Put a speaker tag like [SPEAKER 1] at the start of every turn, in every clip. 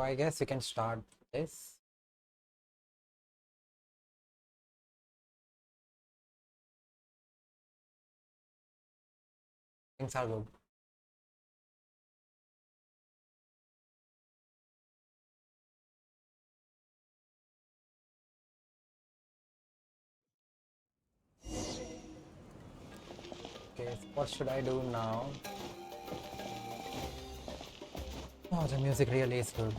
[SPEAKER 1] I guess we can start this. Things are good. Okay, so what should I do now? Oh, the music really is good.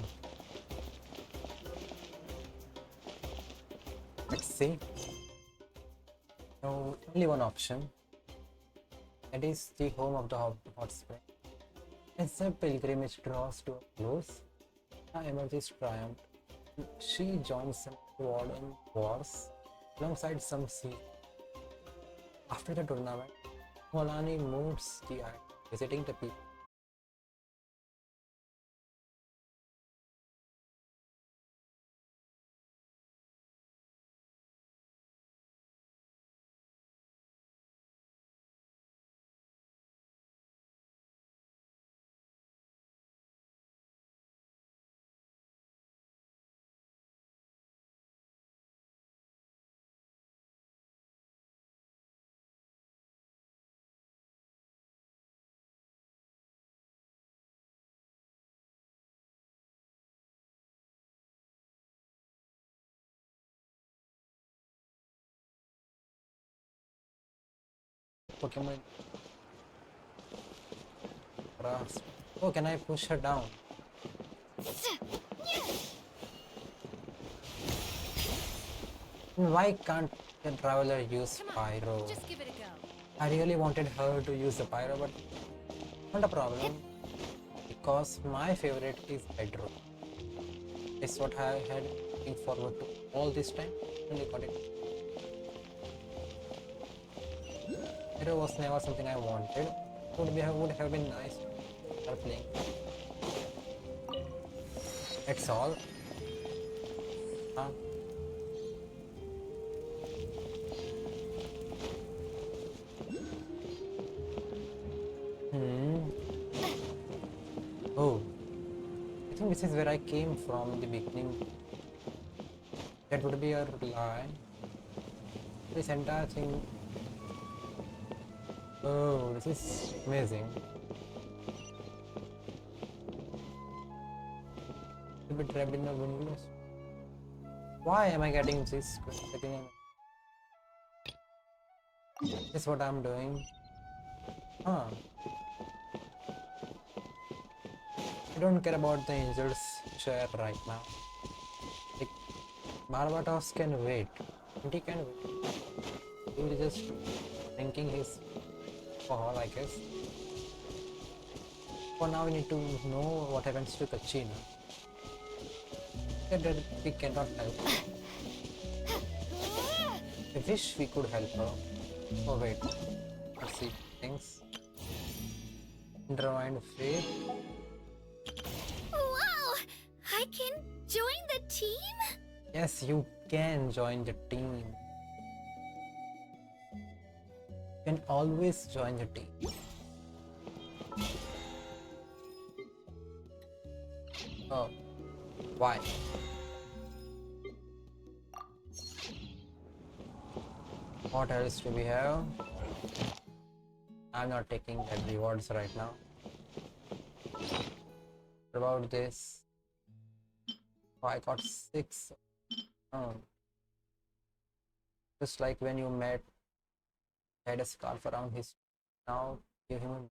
[SPEAKER 1] Let's see. So, only one option. That is the home of the hot spring. As the pilgrimage draws to a close, emerges triumph. She joins some warden wars alongside some sea. After the tournament, Mualani moves the island, visiting the people. Pokemon grasp. Oh, can I push her down? Why can't the traveler use pyro?
[SPEAKER 2] Just give it a go.
[SPEAKER 1] I really wanted her to use the pyro, but not a problem because my favorite is bedrock. It's what I had looking forward to all this time. Only got it. Pyro was never something I wanted. Would have been nice to start playing. That's all. Huh? Hmm. Oh, I think this is where I came from in the beginning. That would be a lie. This entire thing. Oh, this is amazing. To be trapped in the windowless. Why am I getting this? This is what I'm doing. Huh. I don't care about the injured chair right now. Like, Barbatos can wait. And he can wait. He will just drinking his alcohol, I guess. For now, we need to know what happens to Kachina. That we cannot help. I wish we could help her. Oh wait, let's see things. Undermined faith.
[SPEAKER 2] Wow! I can join the team?
[SPEAKER 1] Yes, you can join the team. You can always join the team. Oh, why? What else do we have? I'm not taking that rewards right now. What about this? Oh, I got 6. Oh. Just like when you met, had a scarf around his. Now give him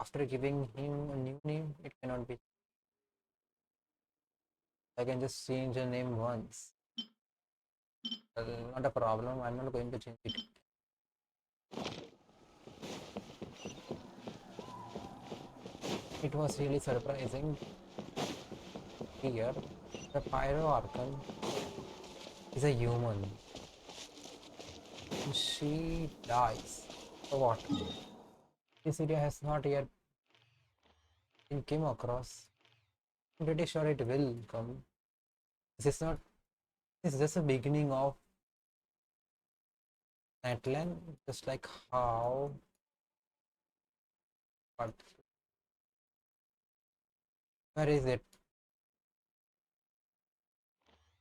[SPEAKER 1] after giving him a new name, it cannot be. I can just change the name once. Well, not a problem. I'm not going to change it. It was really surprising here. The Pyro Archon is a human. She dies. So what? This area has not yet been came across. I'm pretty sure it will come. This is not. This is just the beginning of Natlan. Just like how. But where is it?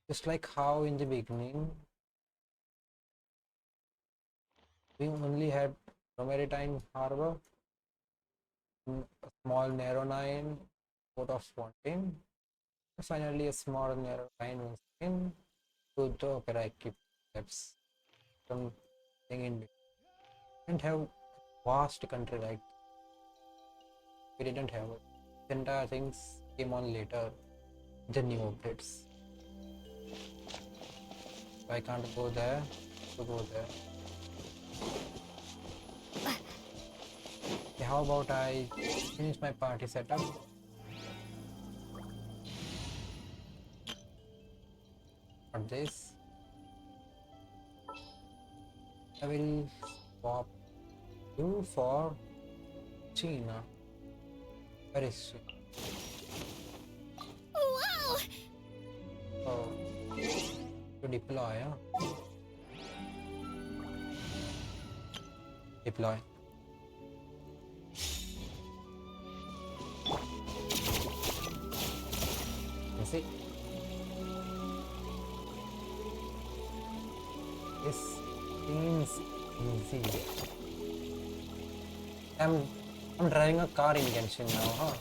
[SPEAKER 1] Just like how in the beginning we only had a maritime harbor, a small narrow line, port of Swanton, and finally a small narrow line was in to the Karaiki. That's something in between. Didn't have vast country like we didn't have it. The entire things came on later, the new updates. So I can't go there to go there. Okay, how about I finish my party setup? For this, I will swap you for China. Where is she?
[SPEAKER 2] Wow!
[SPEAKER 1] Oh, to deploy, huh? Deploy. You see, this seems easy. I'm I'm driving a car in Genshin now, huh?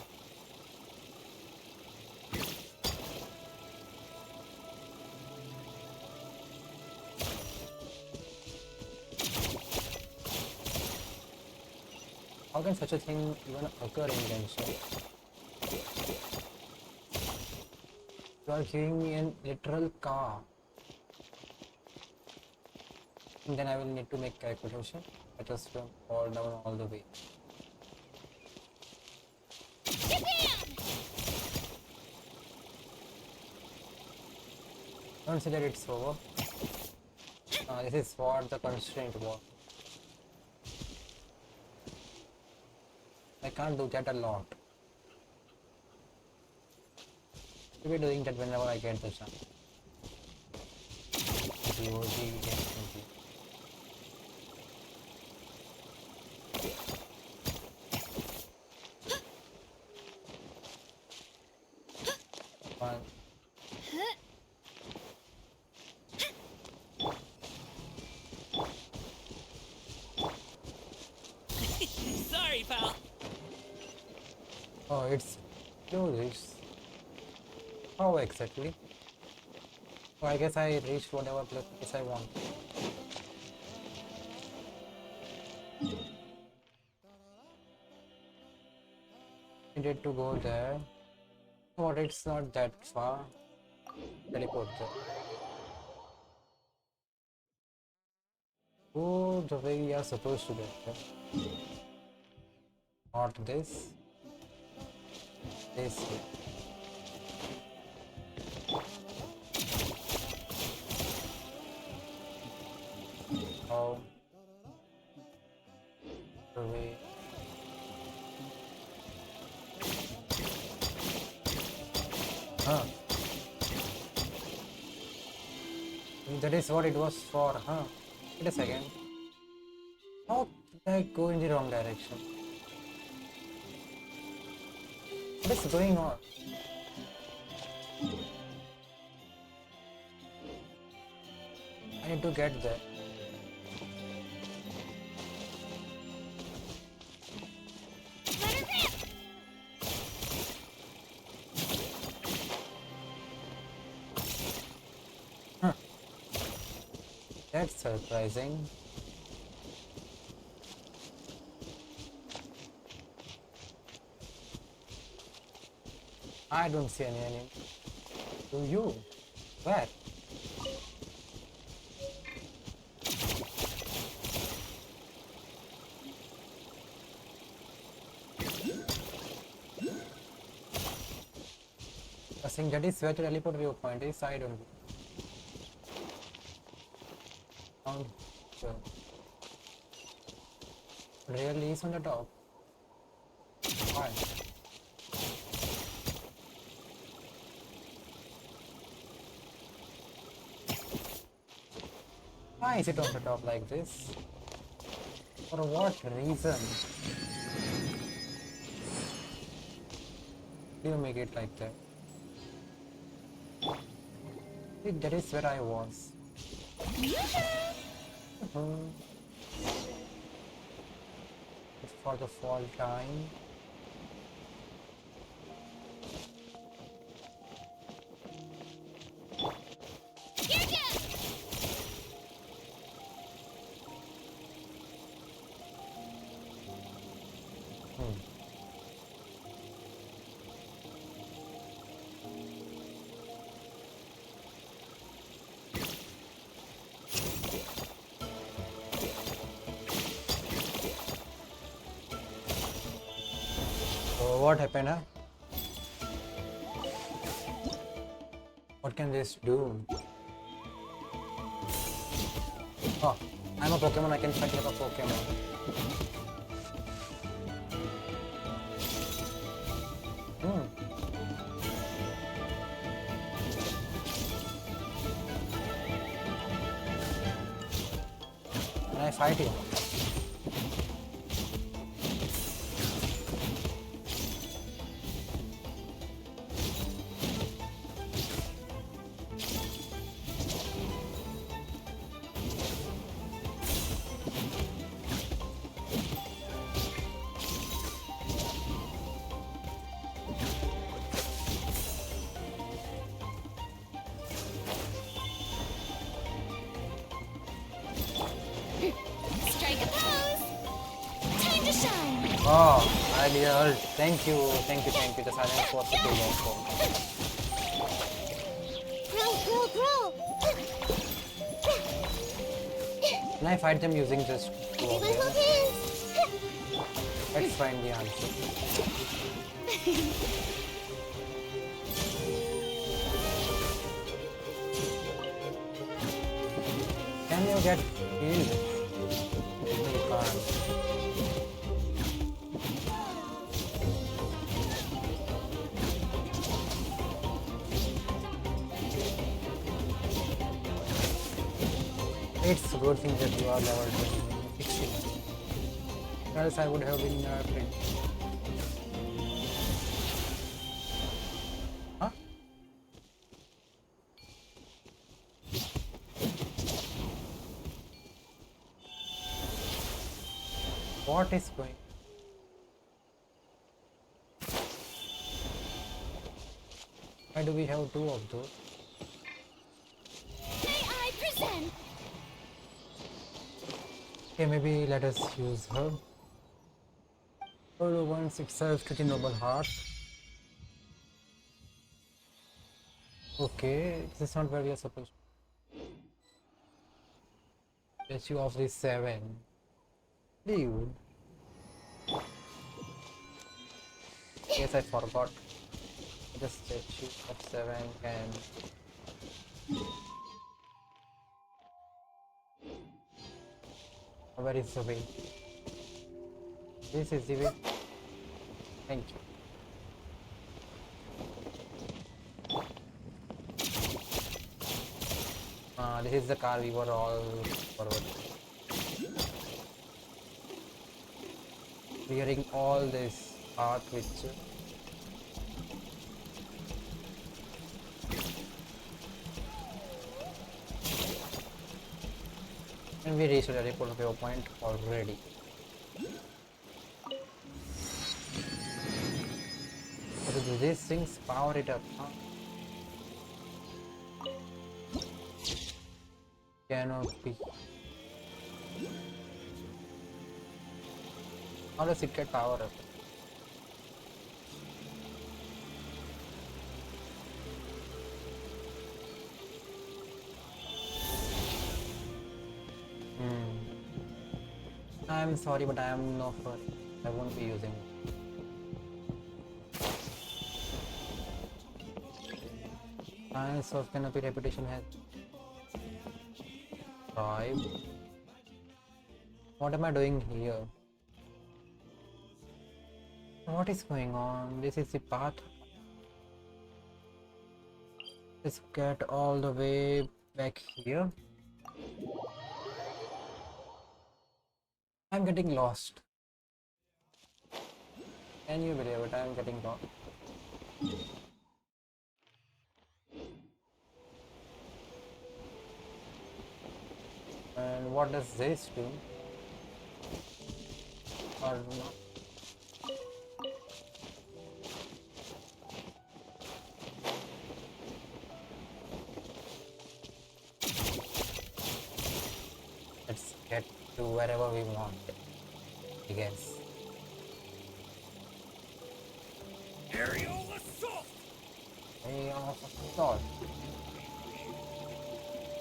[SPEAKER 1] How can such a thing even occur in Genshin? You are giving me a literal car. And then I will need to make calculation. Let us fall down all the way. Consider it's over. This is what the constraint was. I can't do that a lot. I'll be doing that whenever I get the chance. GOG, definitely. One.
[SPEAKER 3] Sorry, pal.
[SPEAKER 1] Oh, it's close. How exactly? So I guess I reached whatever place I want. I need to go there. But it's not that far. Teleport there. Go the way we are supposed to get there. Not this. This way. How the way. Huh. That is what it was for, huh? Wait a second. How did I go in the wrong direction? What is going on? I need to get there.
[SPEAKER 2] Let her rip!
[SPEAKER 1] Huh. That's surprising. I don't see any enemy. Do you? Where? I think that is where the teleport viewpoint is. I don't know. Sure. Really is on the top. Why? Why is it on the top like this? For what reason do you make it like that? That is where I was. Mhm. For the fall time. Hmm. So what happened? Huh? What can this do? Oh, I'm a Pokemon. I can fight like a Pokemon. Hmm. Can I fight you?
[SPEAKER 2] Strike a pose. Time to shine.
[SPEAKER 1] Oh, ideal. Thank you, thank you, thank you. The silence was too long.
[SPEAKER 2] Grow.
[SPEAKER 1] Can I fight them using just two
[SPEAKER 2] I
[SPEAKER 1] of
[SPEAKER 2] need my
[SPEAKER 1] them?
[SPEAKER 2] both hands.
[SPEAKER 1] Let's find the answer. Can you get healed? No, you can't. It's a good thing that you are level 16. Else I would have been print. Huh? What is going? Why do we have two of those?
[SPEAKER 2] May I present?
[SPEAKER 1] Okay, maybe let us use her. Her wants itself to the noble heart. Okay, this is not where we are supposed to get you off the 7. Dude. Yes, I forgot. The statue of 7 can. Where is the way? This is the way. Thank you. This is the car we were all forward. Clearing all this path which. And we reached the airport point already. So do these things power it up? Huh? Canopy. How does it get power up? I'm sorry, but I am no furry. I won't be using it. Science of canopy reputation has thrived. What am I doing here? What is going on? This is the path. Let's get all the way back here. I'm getting lost. Can you believe it? I'm getting lost. And what does this do? Or not? Let's get to wherever we want, I guess.
[SPEAKER 3] Aerial assault!
[SPEAKER 1] Hey, of thought.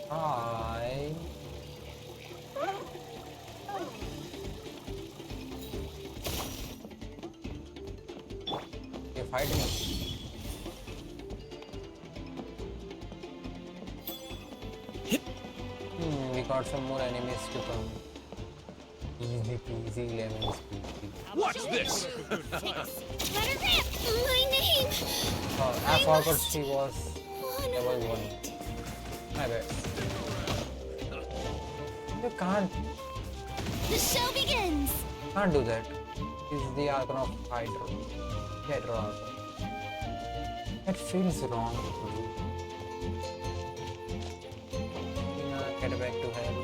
[SPEAKER 1] Hi. You're fighting. We got some more enemies to come. Easy peasy lemon squeezy.
[SPEAKER 3] Watch this!
[SPEAKER 2] Let her rip! My name!
[SPEAKER 1] Oh, I forgot she was level 1.
[SPEAKER 2] Monolit.
[SPEAKER 1] My bad. You
[SPEAKER 2] The show begins!
[SPEAKER 1] can't do that. This is the Archon of Hydra. Hydra Archon. That feels wrong to do. Get back to hell.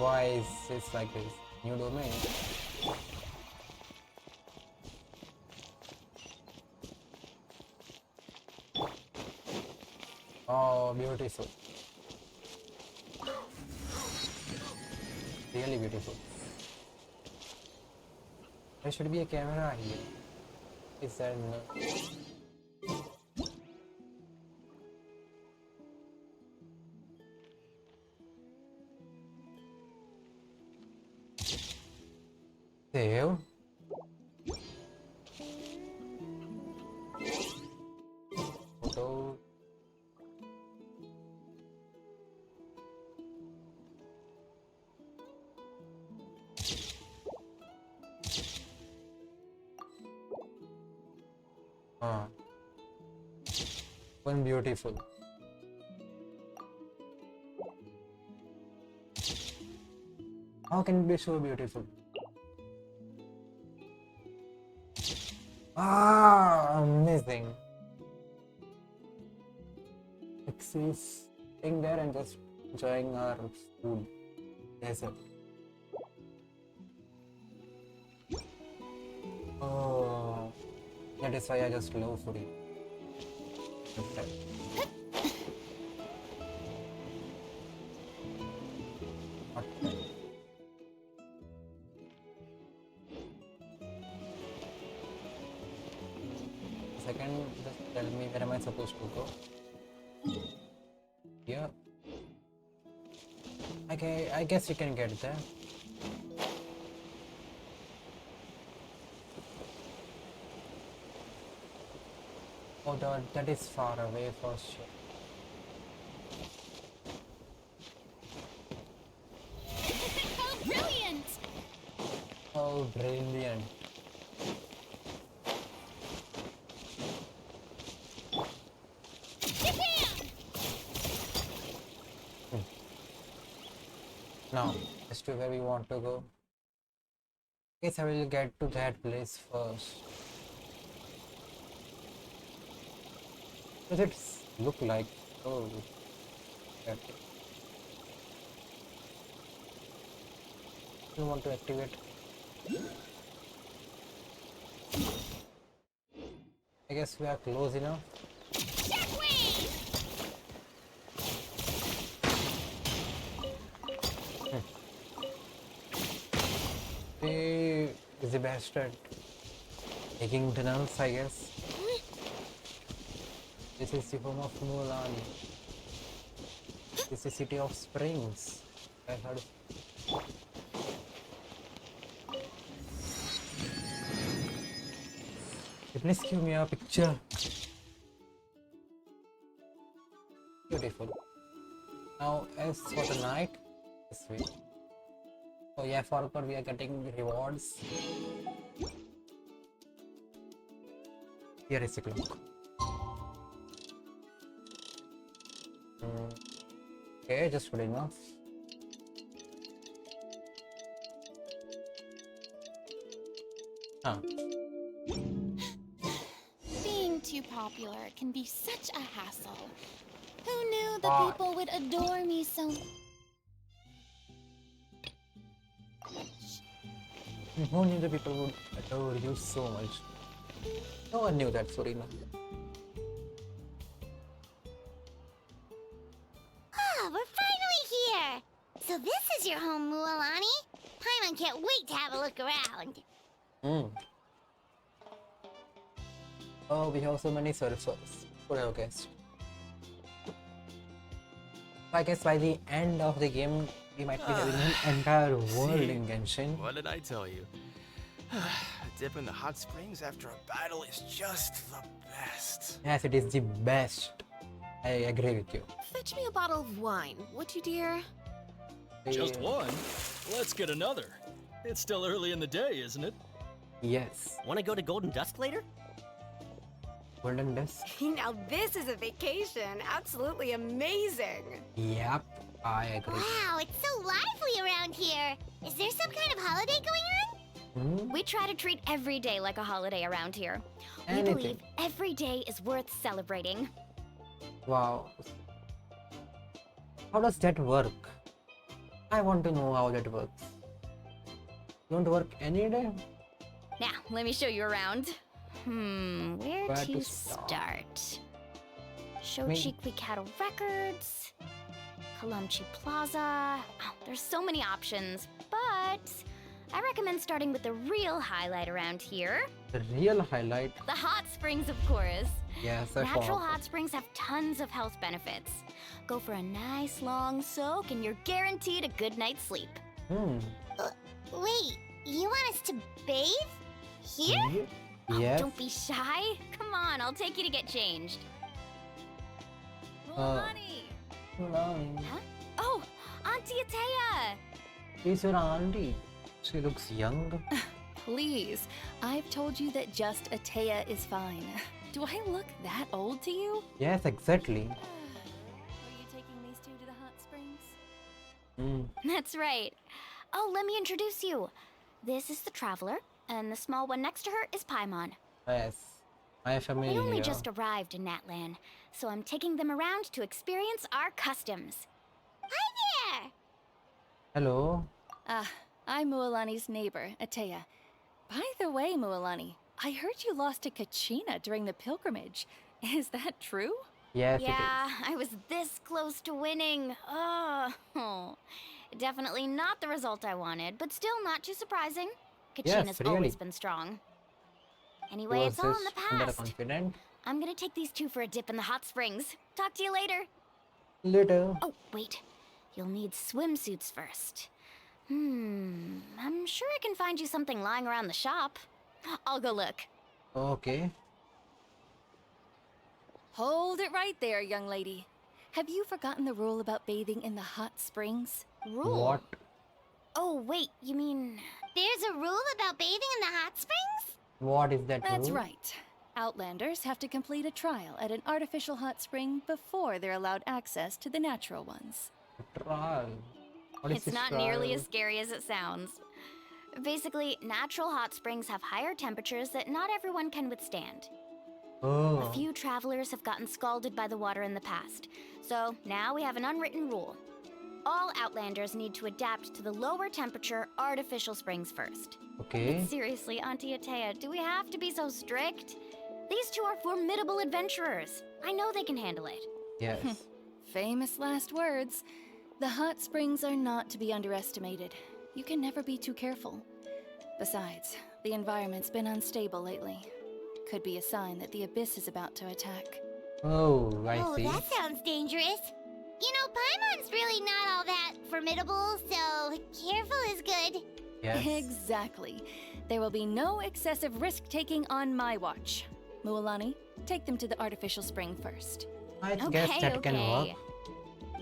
[SPEAKER 1] Why is this like this? New domain. Oh, beautiful. Really beautiful. There should be a camera here. Is there no? Save. Photo. Ah. One beautiful. How can it be so beautiful? Ah, amazing. She's staying there and just enjoying our food. Desert. Oh, that is why I just love foodie. Okay. Okay. Second, just tell me where am I supposed to go? Here. Okay, I guess you can get there. Oh, that is far away for sure.
[SPEAKER 2] How brilliant!
[SPEAKER 1] Oh, brilliant.
[SPEAKER 2] Japan!
[SPEAKER 1] Now, as to where we want to go. Guess I will get to that place first. Does it look like? Oh, that. You want to activate? I guess we are close enough.
[SPEAKER 2] Shockwave!
[SPEAKER 1] He is the best at making tunnels, I guess. This is the home of Mualani. This is the city of springs. I heard. Please give me a picture. Beautiful. Now, as for the night, this way. So yeah, forward we are getting rewards. Here is the clock. Okay, just good enough.
[SPEAKER 2] Being too popular, it can be such a hassle. Who knew the
[SPEAKER 1] Wow.
[SPEAKER 2] people would adore me so
[SPEAKER 1] Who knew the people would adore you so much? No one knew that, Surina.
[SPEAKER 4] Ah, we're finally here! So this is your home, Mualani? Paimon can't wait to have a look around.
[SPEAKER 1] Hmm. Oh, we have so many servers for our guests. I guess by the end of the game, we might be having an entire world
[SPEAKER 3] See?
[SPEAKER 1] in Genshin.
[SPEAKER 3] What did I tell you? A dip in the hot springs after a battle is just the best.
[SPEAKER 1] Yes, it is the best. I agree with you.
[SPEAKER 5] Fetch me a bottle of wine, would you, dear?
[SPEAKER 6] Just
[SPEAKER 1] Eh,
[SPEAKER 6] one? Let's get another. It's still early in the day, isn't it?
[SPEAKER 1] Yes.
[SPEAKER 7] Want to go to Golden Dusk later?
[SPEAKER 1] Golden Dusk.
[SPEAKER 5] Now this is a vacation. Absolutely amazing.
[SPEAKER 1] Yep, I agree.
[SPEAKER 4] Wow, it's so lively around here. Is there some kind of holiday going on?
[SPEAKER 1] Hmm?
[SPEAKER 2] We try to treat every day like a holiday around here. We
[SPEAKER 1] Anything.
[SPEAKER 2] believe every day is worth celebrating.
[SPEAKER 1] Wow. How does that work? I want to know how that works. Don't work any day?
[SPEAKER 2] Now, let me show you around. Where
[SPEAKER 1] Where
[SPEAKER 2] to
[SPEAKER 1] to start?
[SPEAKER 2] start?
[SPEAKER 1] Me-
[SPEAKER 2] Shochiku Cattle Records, Kalamchi Plaza. Oh, there's so many options, but I recommend starting with the real highlight around here.
[SPEAKER 1] The real highlight.
[SPEAKER 2] The hot springs, of course.
[SPEAKER 1] Yes, I
[SPEAKER 2] Natural
[SPEAKER 1] found.
[SPEAKER 2] hot springs have tons of health benefits. Go for a nice long soak and you're guaranteed a good night's sleep.
[SPEAKER 4] Wait, you want us to bathe? Here?
[SPEAKER 1] Yes.
[SPEAKER 2] Don't be shy. Come on, I'll take you to get changed.
[SPEAKER 1] Uh,
[SPEAKER 2] Mualani!
[SPEAKER 1] Mualani.
[SPEAKER 2] Huh? Oh, Auntie Atea!
[SPEAKER 1] She's your auntie. She looks young.
[SPEAKER 8] Please, I've told you that just Atea is fine. Do I look that old to you?
[SPEAKER 1] Yes, exactly.
[SPEAKER 8] Are you taking these two to the hot springs?
[SPEAKER 1] Hmm.
[SPEAKER 2] That's right. Oh, let me introduce you. This is the Traveler, and the small one next to her is Paimon.
[SPEAKER 1] Yes. My
[SPEAKER 2] They
[SPEAKER 1] family.
[SPEAKER 2] only just arrived in Natlan, so I'm taking them around to experience our customs.
[SPEAKER 4] Hi there!
[SPEAKER 1] Hello.
[SPEAKER 8] I'm Mualani's neighbor, Atea. By the way, Mualani, I heard you lost to Kachina during the pilgrimage. Is that true?
[SPEAKER 1] Yes,
[SPEAKER 2] Yeah, I was this close to winning. Oh, definitely not the result I wanted, but still not too surprising.
[SPEAKER 1] Yes,
[SPEAKER 2] Kachina's
[SPEAKER 1] really.
[SPEAKER 2] always been strong.
[SPEAKER 1] it
[SPEAKER 2] Anyway,
[SPEAKER 1] is.
[SPEAKER 2] it's all in the past.
[SPEAKER 1] Underconfident.
[SPEAKER 2] I'm gonna take these two for a dip in the hot springs. Talk to you later.
[SPEAKER 1] Later.
[SPEAKER 2] Oh, wait. You'll need swimsuits first. I'm sure I can find you something lying around the shop. I'll go look.
[SPEAKER 1] Okay.
[SPEAKER 8] Hold it right there, young lady. Have you forgotten the rule about bathing in the hot springs?
[SPEAKER 2] Rule?
[SPEAKER 1] What?
[SPEAKER 2] Oh, wait, you mean...
[SPEAKER 4] There's a rule about bathing in the hot springs?
[SPEAKER 1] What is that
[SPEAKER 8] That's
[SPEAKER 1] rule?
[SPEAKER 8] right. Outlanders have to complete a trial at an artificial hot spring before they're allowed access to the natural ones.
[SPEAKER 1] Trial. What is
[SPEAKER 2] It's
[SPEAKER 1] this
[SPEAKER 2] not nearly
[SPEAKER 1] trial?
[SPEAKER 2] as scary as it sounds. Basically, natural hot springs have higher temperatures that not everyone can withstand.
[SPEAKER 1] Oh.
[SPEAKER 2] A few travelers have gotten scalded by the water in the past, so now we have an unwritten rule. All Outlanders need to adapt to the lower temperature artificial springs first.
[SPEAKER 1] Okay.
[SPEAKER 2] Seriously, Auntie Atea, do we have to be so strict? These two are formidable adventurers. I know they can handle it.
[SPEAKER 1] Yes.
[SPEAKER 8] Famous last words. The hot springs are not to be underestimated. You can never be too careful. Besides, the environment's been unstable lately. Could be a sign that the abyss is about to attack.
[SPEAKER 1] Oh, I
[SPEAKER 4] Oh,
[SPEAKER 1] see.
[SPEAKER 4] that sounds dangerous. You know, Paimon's really not all that formidable, so careful is good.
[SPEAKER 1] Yes.
[SPEAKER 8] Exactly. There will be no excessive risk-taking on my watch. Mualani, take them to the artificial spring first.
[SPEAKER 1] I guess that can work.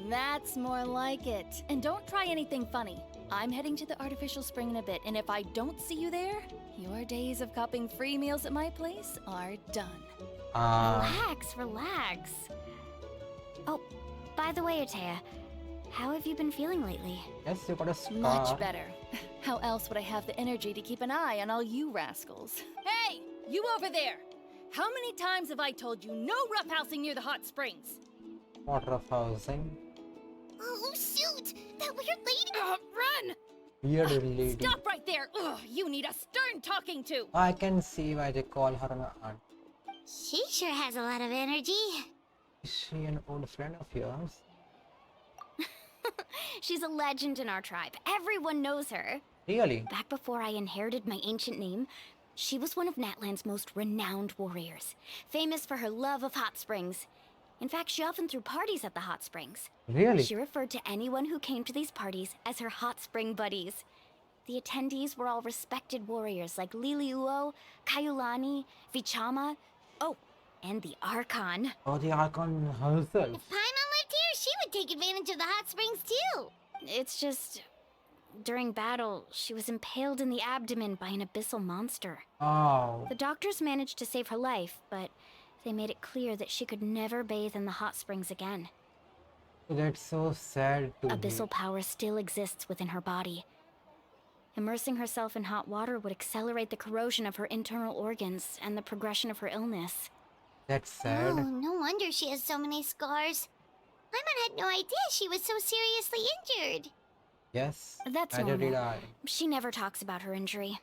[SPEAKER 8] That's more like it. And don't try anything funny. I'm heading to the artificial spring in a bit, and if I don't see you there, your days of copping free meals at my place are done.
[SPEAKER 2] Relax. Oh, by the way, Atea, how have you been feeling lately?
[SPEAKER 1] Yes, you got a scar.
[SPEAKER 8] Much better. How else would I have the energy to keep an eye on all you rascals? Hey, you over there! How many times have I told you no roughhousing near the hot springs?
[SPEAKER 1] Water of housing.
[SPEAKER 4] Oh, shoot! That weird lady!
[SPEAKER 8] Run!
[SPEAKER 1] Weird lady.
[SPEAKER 8] Stop right there! Ugh, you need a stern talking to!
[SPEAKER 1] I can see why they call her an aunt.
[SPEAKER 4] She sure has a lot of energy.
[SPEAKER 1] Is she an old friend of yours?
[SPEAKER 2] She's a legend in our tribe. Everyone knows her.
[SPEAKER 1] Really?
[SPEAKER 2] Back before I inherited my ancient name, she was one of Natland's most renowned warriors, famous for her love of hot springs. In fact, she often threw parties at the hot springs.
[SPEAKER 1] Really?
[SPEAKER 2] She referred to anyone who came to these parties as her hot spring buddies. The attendees were all respected warriors like Liliuo, Kaiulani, Vichama, oh, and the Archon.
[SPEAKER 1] Oh, the Archon herself.
[SPEAKER 4] If Paimon lived here, she would take advantage of the hot springs too.
[SPEAKER 2] It's just, during battle, she was impaled in the abdomen by an abyssal monster.
[SPEAKER 1] Oh,
[SPEAKER 2] The doctors managed to save her life, but they made it clear that she could never bathe in the hot springs again.
[SPEAKER 1] that's so sad to
[SPEAKER 2] Abyssal
[SPEAKER 1] hear.
[SPEAKER 2] power still exists within her body. Immersing herself in hot water would accelerate the corrosion of her internal organs and the progression of her illness.
[SPEAKER 1] That's sad.
[SPEAKER 4] Oh, no wonder she has so many scars. Paimon had no idea she was so seriously injured.
[SPEAKER 1] Yes.
[SPEAKER 2] That's
[SPEAKER 1] neither did
[SPEAKER 2] normal.
[SPEAKER 1] I.
[SPEAKER 2] She never talks about her injury.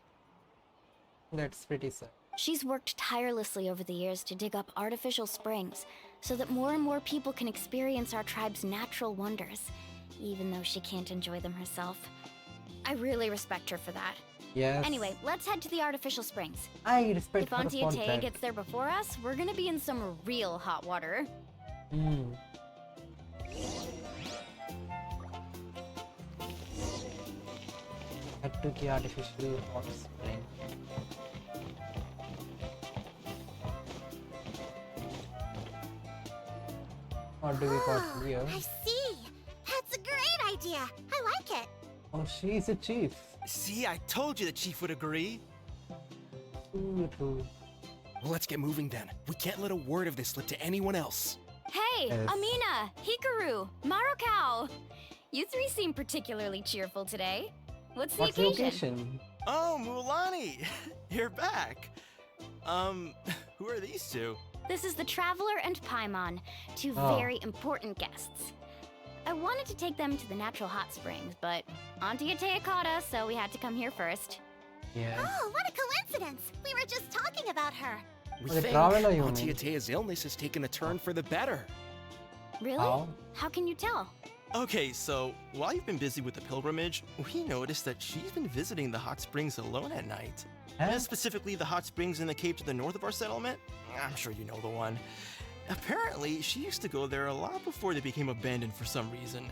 [SPEAKER 1] That's pretty sad.
[SPEAKER 2] She's worked tirelessly over the years to dig up artificial springs so that more and more people can experience our tribe's natural wonders, even though she can't enjoy them herself. I really respect her for that.
[SPEAKER 1] Yes.
[SPEAKER 2] Anyway, let's head to the artificial springs.
[SPEAKER 1] I respect
[SPEAKER 2] If
[SPEAKER 1] her
[SPEAKER 2] Auntie
[SPEAKER 1] for
[SPEAKER 2] Atay
[SPEAKER 1] that.
[SPEAKER 2] gets there before us, we're gonna be in some real hot water.
[SPEAKER 1] Hmm. Head to the artificially hot spring. What do we got here?
[SPEAKER 4] I see. That's a great idea. I like it.
[SPEAKER 1] Oh, she's a chief.
[SPEAKER 3] See, I told you the chief would agree.
[SPEAKER 1] Ooh, true.
[SPEAKER 3] Well, let's get moving then. We can't let a word of this slip to anyone else.
[SPEAKER 2] Hey,
[SPEAKER 1] Yes.
[SPEAKER 2] Amina, Hikaru, Marukao. You three seem particularly cheerful today. What's the
[SPEAKER 1] What's the
[SPEAKER 2] occasion?
[SPEAKER 1] occasion?
[SPEAKER 3] Oh, Mualani, you're back. Who are these two?
[SPEAKER 2] This is the Traveler and Paimon, two
[SPEAKER 1] Oh.
[SPEAKER 2] very important guests. I wanted to take them to the natural hot springs, but Auntie Ataya caught us, so we had to come here first.
[SPEAKER 1] Yes.
[SPEAKER 4] Oh, what a coincidence. We were just talking about her.
[SPEAKER 3] We
[SPEAKER 1] The
[SPEAKER 3] think
[SPEAKER 1] traveler, you
[SPEAKER 3] Auntie
[SPEAKER 1] mean?
[SPEAKER 3] Ataya's illness has taken a turn for the better.
[SPEAKER 2] Really?
[SPEAKER 1] How?
[SPEAKER 2] How can you tell?
[SPEAKER 3] Okay, so while you've been busy with the pilgrimage, we noticed that she's been visiting the hot springs alone at night.
[SPEAKER 1] Huh?
[SPEAKER 3] Specifically, the hot springs in the cave to the north of our settlement. I'm sure you know the one. Apparently, she used to go there a lot before they became abandoned for some reason.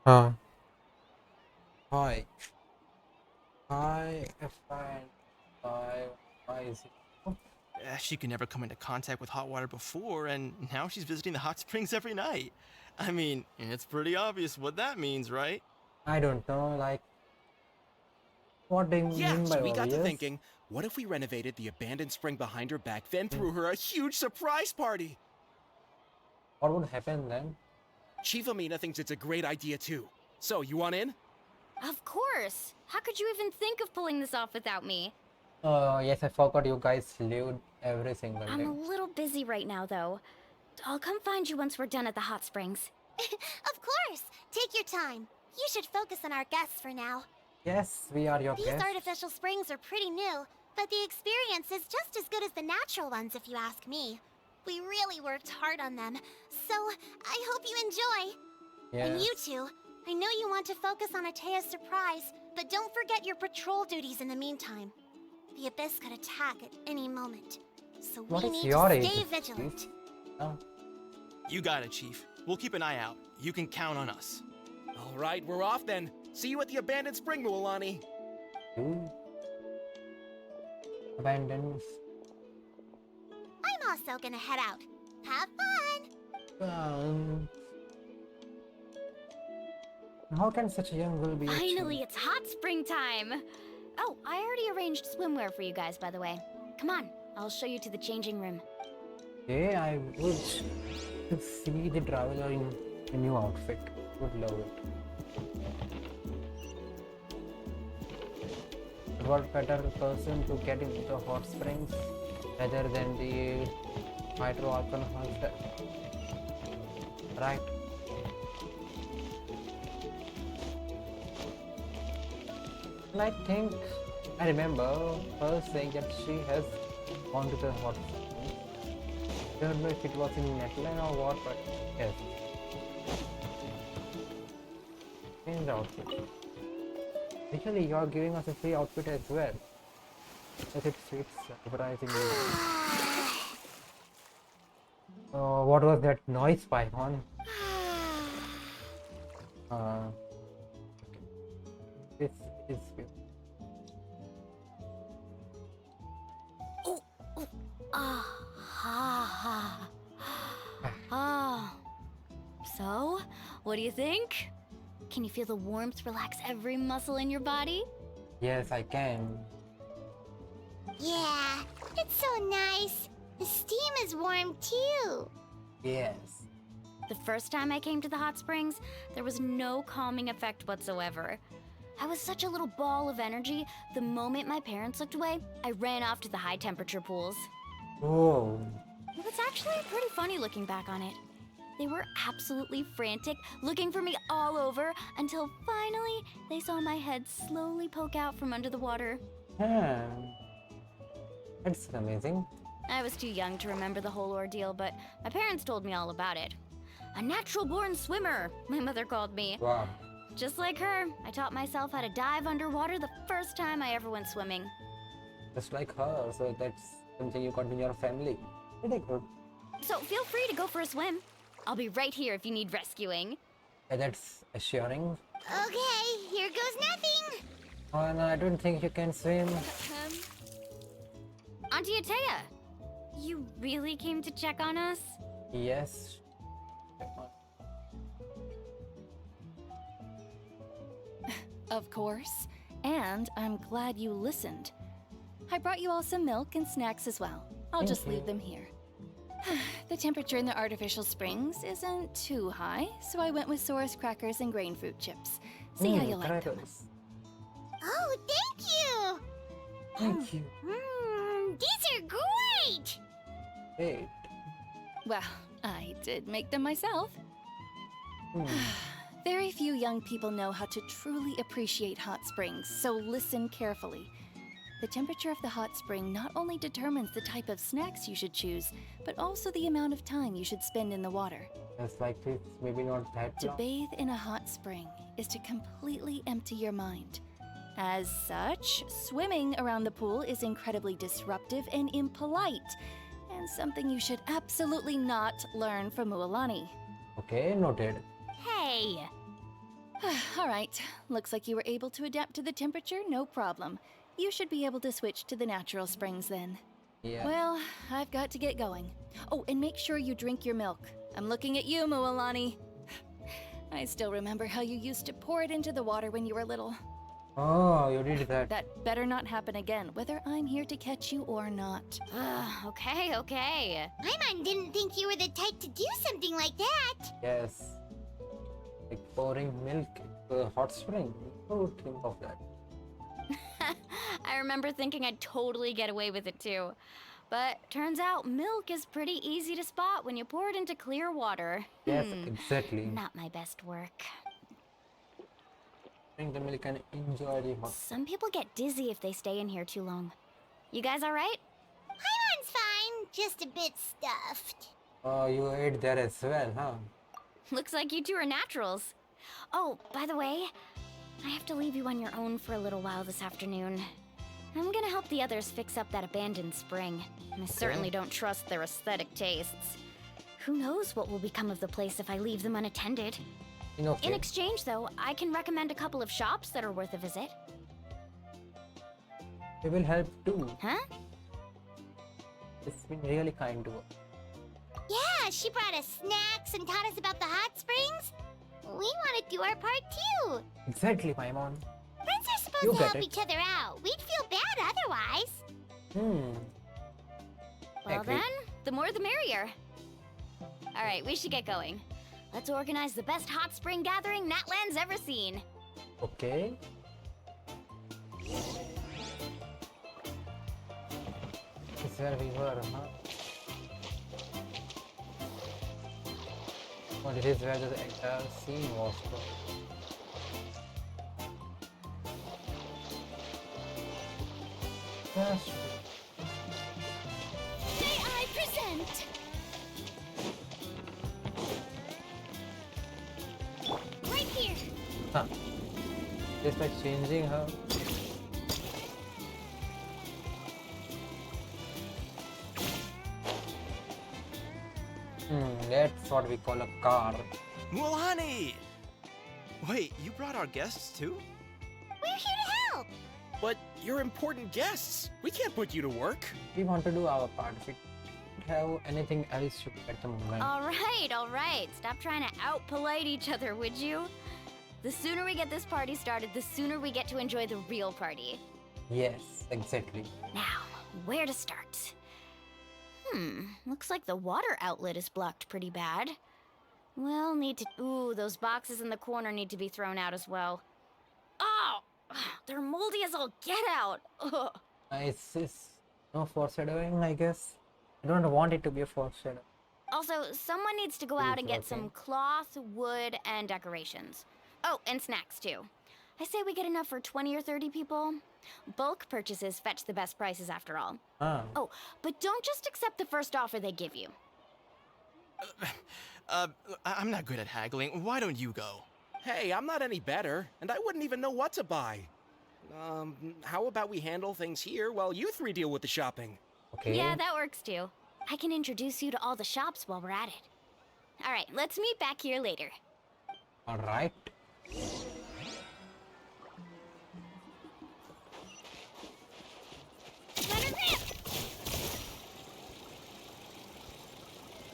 [SPEAKER 1] Huh. Hi. Hi, why is it? Oh,
[SPEAKER 3] She could never come into contact with hot water before, and now she's visiting the hot springs every night. I mean, it's pretty obvious what that means, right?
[SPEAKER 1] I don't know, like, what do you
[SPEAKER 7] Yeah,
[SPEAKER 1] mean
[SPEAKER 7] so
[SPEAKER 1] by
[SPEAKER 7] we got to
[SPEAKER 1] obvious?
[SPEAKER 7] thinking, what if we renovated the abandoned spring behind her back, then threw her a huge surprise party?
[SPEAKER 1] What would happen then?
[SPEAKER 7] Chief Amina thinks it's a great idea too. So, you want in?
[SPEAKER 2] Of course! How could you even think of pulling this off without me?
[SPEAKER 1] Yes, I forgot you guys lived every single
[SPEAKER 2] I'm
[SPEAKER 1] day.
[SPEAKER 2] a little busy right now, though. I'll come find you once we're done at the hot springs.
[SPEAKER 4] Of course. Take your time. You should focus on our guests for now.
[SPEAKER 1] Yes, we are your
[SPEAKER 4] These
[SPEAKER 1] guests.
[SPEAKER 4] artificial springs are pretty new, but the experience is just as good as the natural ones if you ask me. We really worked hard on them, so I hope you enjoy. And
[SPEAKER 1] Yes.
[SPEAKER 4] you two, I know you want to focus on Ataya's surprise, but don't forget your patrol duties in the meantime. The Abyss could attack at any moment, so
[SPEAKER 1] What
[SPEAKER 4] we
[SPEAKER 1] is
[SPEAKER 4] need
[SPEAKER 1] your
[SPEAKER 4] to
[SPEAKER 1] age,
[SPEAKER 4] stay
[SPEAKER 1] Chief?
[SPEAKER 4] vigilant.
[SPEAKER 1] Oh,
[SPEAKER 3] You got it, Chief. We'll keep an eye out. You can count on us.
[SPEAKER 7] All right, we're off then. See you at the abandoned spring, Mualani.
[SPEAKER 1] Two. Abandons.
[SPEAKER 4] I'm also gonna head out. Have fun!
[SPEAKER 1] How can such a young girl be a
[SPEAKER 2] Finally, it's hot spring time! Oh, I already arranged swimwear for you guys, by the way. Come on, I'll show you to the changing room.
[SPEAKER 1] Yeah, I would to see the traveler in a new outfit. Would love it. But what better person to get into the hot springs rather than the hydroalcohol, right? And I think I remember her saying that she has gone to the hot springs. I don't know if it was in Netherlands or what, but yes. Change outfit. Actually, you are giving us a free outfit as well. As it fits surprisingly. What was that noise, Python? Okay. This is good.
[SPEAKER 2] So, what do you think? Can you feel the warmth relax every muscle in your body?
[SPEAKER 1] Yes, I can.
[SPEAKER 4] Yeah, it's so nice. The steam is warm too.
[SPEAKER 1] Yes.
[SPEAKER 2] The first time I came to the hot springs, there was no calming effect whatsoever. I was such a little ball of energy, the moment my parents looked away, I ran off to the high temperature pools.
[SPEAKER 1] Oh.
[SPEAKER 2] It was actually pretty funny looking back on it. They were absolutely frantic, looking for me all over, until finally they saw my head slowly poke out from under the water.
[SPEAKER 1] That's amazing.
[SPEAKER 2] I was too young to remember the whole ordeal, but my parents told me all about it. A natural-born swimmer, my mother called me.
[SPEAKER 1] Wow.
[SPEAKER 2] Just like her, I taught myself how to dive underwater the first time I ever went swimming.
[SPEAKER 1] Just like her, so that's something you got in your family. Pretty good.
[SPEAKER 2] So feel free to go for a swim. I'll be right here if you need rescuing.
[SPEAKER 1] Yeah, that's assuring.
[SPEAKER 4] Okay, here goes nothing.
[SPEAKER 1] Oh no, I don't think you can swim.
[SPEAKER 2] Auntie Atea, you really came to check on us?
[SPEAKER 1] Yes.
[SPEAKER 8] Of course. And I'm glad you listened. I brought you all some milk and snacks as well. I'll
[SPEAKER 1] Thank
[SPEAKER 8] just
[SPEAKER 1] you.
[SPEAKER 8] leave them here. The temperature in the artificial springs isn't too high, so I went with Saurus crackers and grain fruit chips. See how you like them.
[SPEAKER 1] crackers.
[SPEAKER 4] Oh, thank you.
[SPEAKER 1] Thank you.
[SPEAKER 4] These are great.
[SPEAKER 1] Wait.
[SPEAKER 8] Well, I did make them myself. Very few young people know how to truly appreciate hot springs, so listen carefully. The temperature of the hot spring not only determines the type of snacks you should choose, but also the amount of time you should spend in the water.
[SPEAKER 1] Just like this, maybe not that
[SPEAKER 8] To
[SPEAKER 1] long.
[SPEAKER 8] bathe in a hot spring is to completely empty your mind. As such, swimming around the pool is incredibly disruptive and impolite, and something you should absolutely not learn from Mualani.
[SPEAKER 1] Okay, noted.
[SPEAKER 2] Hey!
[SPEAKER 8] All right, looks like you were able to adapt to the temperature, no problem. You should be able to switch to the natural springs then.
[SPEAKER 1] Yeah.
[SPEAKER 8] Well, I've got to get going. Oh, and make sure you drink your milk. I'm looking at you, Mualani. I still remember how you used to pour it into the water when you were little.
[SPEAKER 1] Oh, you did that.
[SPEAKER 8] That better not happen again, whether I'm here to catch you or not.
[SPEAKER 2] Okay.
[SPEAKER 4] Paimon didn't think you were the type to do something like that.
[SPEAKER 1] Yes. Like pouring milk into a hot spring. Who would think of that?
[SPEAKER 2] I remember thinking I'd totally get away with it too. But turns out milk is pretty easy to spot when you pour it into clear water.
[SPEAKER 1] Yes, exactly.
[SPEAKER 2] Not my best work.
[SPEAKER 1] Drink the milk and enjoy the hot.
[SPEAKER 2] Some people get dizzy if they stay in here too long. You guys alright?
[SPEAKER 4] Paimon's fine, just a bit stuffed.
[SPEAKER 1] Oh, you ate there as well, huh?
[SPEAKER 2] Looks like you two are naturals. Oh, by the way, I have to leave you on your own for a little while this afternoon. I'm gonna help the others fix up that abandoned spring. I certainly don't trust their aesthetic tastes. Who knows what will become of the place if I leave them unattended? In
[SPEAKER 1] Okay.
[SPEAKER 2] exchange, though, I can recommend a couple of shops that are worth a visit.
[SPEAKER 1] We will help too.
[SPEAKER 2] Huh?
[SPEAKER 1] It's been really kind to us.
[SPEAKER 4] Yeah, she brought us snacks and taught us about the hot springs. We want to do our part too.
[SPEAKER 1] Exactly, Paimon.
[SPEAKER 4] Friends are supposed
[SPEAKER 1] You
[SPEAKER 4] to
[SPEAKER 1] get
[SPEAKER 4] help
[SPEAKER 1] it.
[SPEAKER 4] each other out. We'd feel bad otherwise.
[SPEAKER 2] Well
[SPEAKER 1] Agreed.
[SPEAKER 2] then, the more the merrier. Alright, we should get going. Let's organize the best hot spring gathering Natland's ever seen.
[SPEAKER 1] Okay. This is where we were, huh? Oh, this is where the entire scene was. Yes.
[SPEAKER 4] May I present? Right here.
[SPEAKER 1] Huh. Just by changing her. That's what we call a car.
[SPEAKER 3] Mualani! Wait, you brought our guests too?
[SPEAKER 4] We're here to help.
[SPEAKER 7] But you're important guests. We can't put you to work.
[SPEAKER 1] We want to do our part. If we don't have anything else to do at the moment.
[SPEAKER 2] Alright. Stop trying to out-polite each other, would you? The sooner we get this party started, the sooner we get to enjoy the real party.
[SPEAKER 1] Yes, exactly.
[SPEAKER 2] Now, where to start? Looks like the water outlet is blocked pretty bad. We'll need to... Ooh, those boxes in the corner need to be thrown out as well. Oh! They're moldy as all get out! Ugh.
[SPEAKER 1] It's no foreshadowing, I guess. I don't want it to be a foreshadow.
[SPEAKER 2] Also, someone needs to go out and get
[SPEAKER 1] Okay.
[SPEAKER 2] some cloth, wood, and decorations. Oh, and snacks too. I say we get enough for 20 or 30 people. Bulk purchases fetch the best prices after all.
[SPEAKER 1] Ah,
[SPEAKER 2] Oh, but don't just accept the first offer they give you.
[SPEAKER 3] I'm not good at haggling. Why don't you go?
[SPEAKER 7] Hey, I'm not any better, and I wouldn't even know what to buy. How about we handle things here while you three deal with the shopping?
[SPEAKER 1] okay.
[SPEAKER 2] Yeah, that works too. I can introduce you to all the shops while we're at it. All right, let's meet back here later.
[SPEAKER 1] Alright.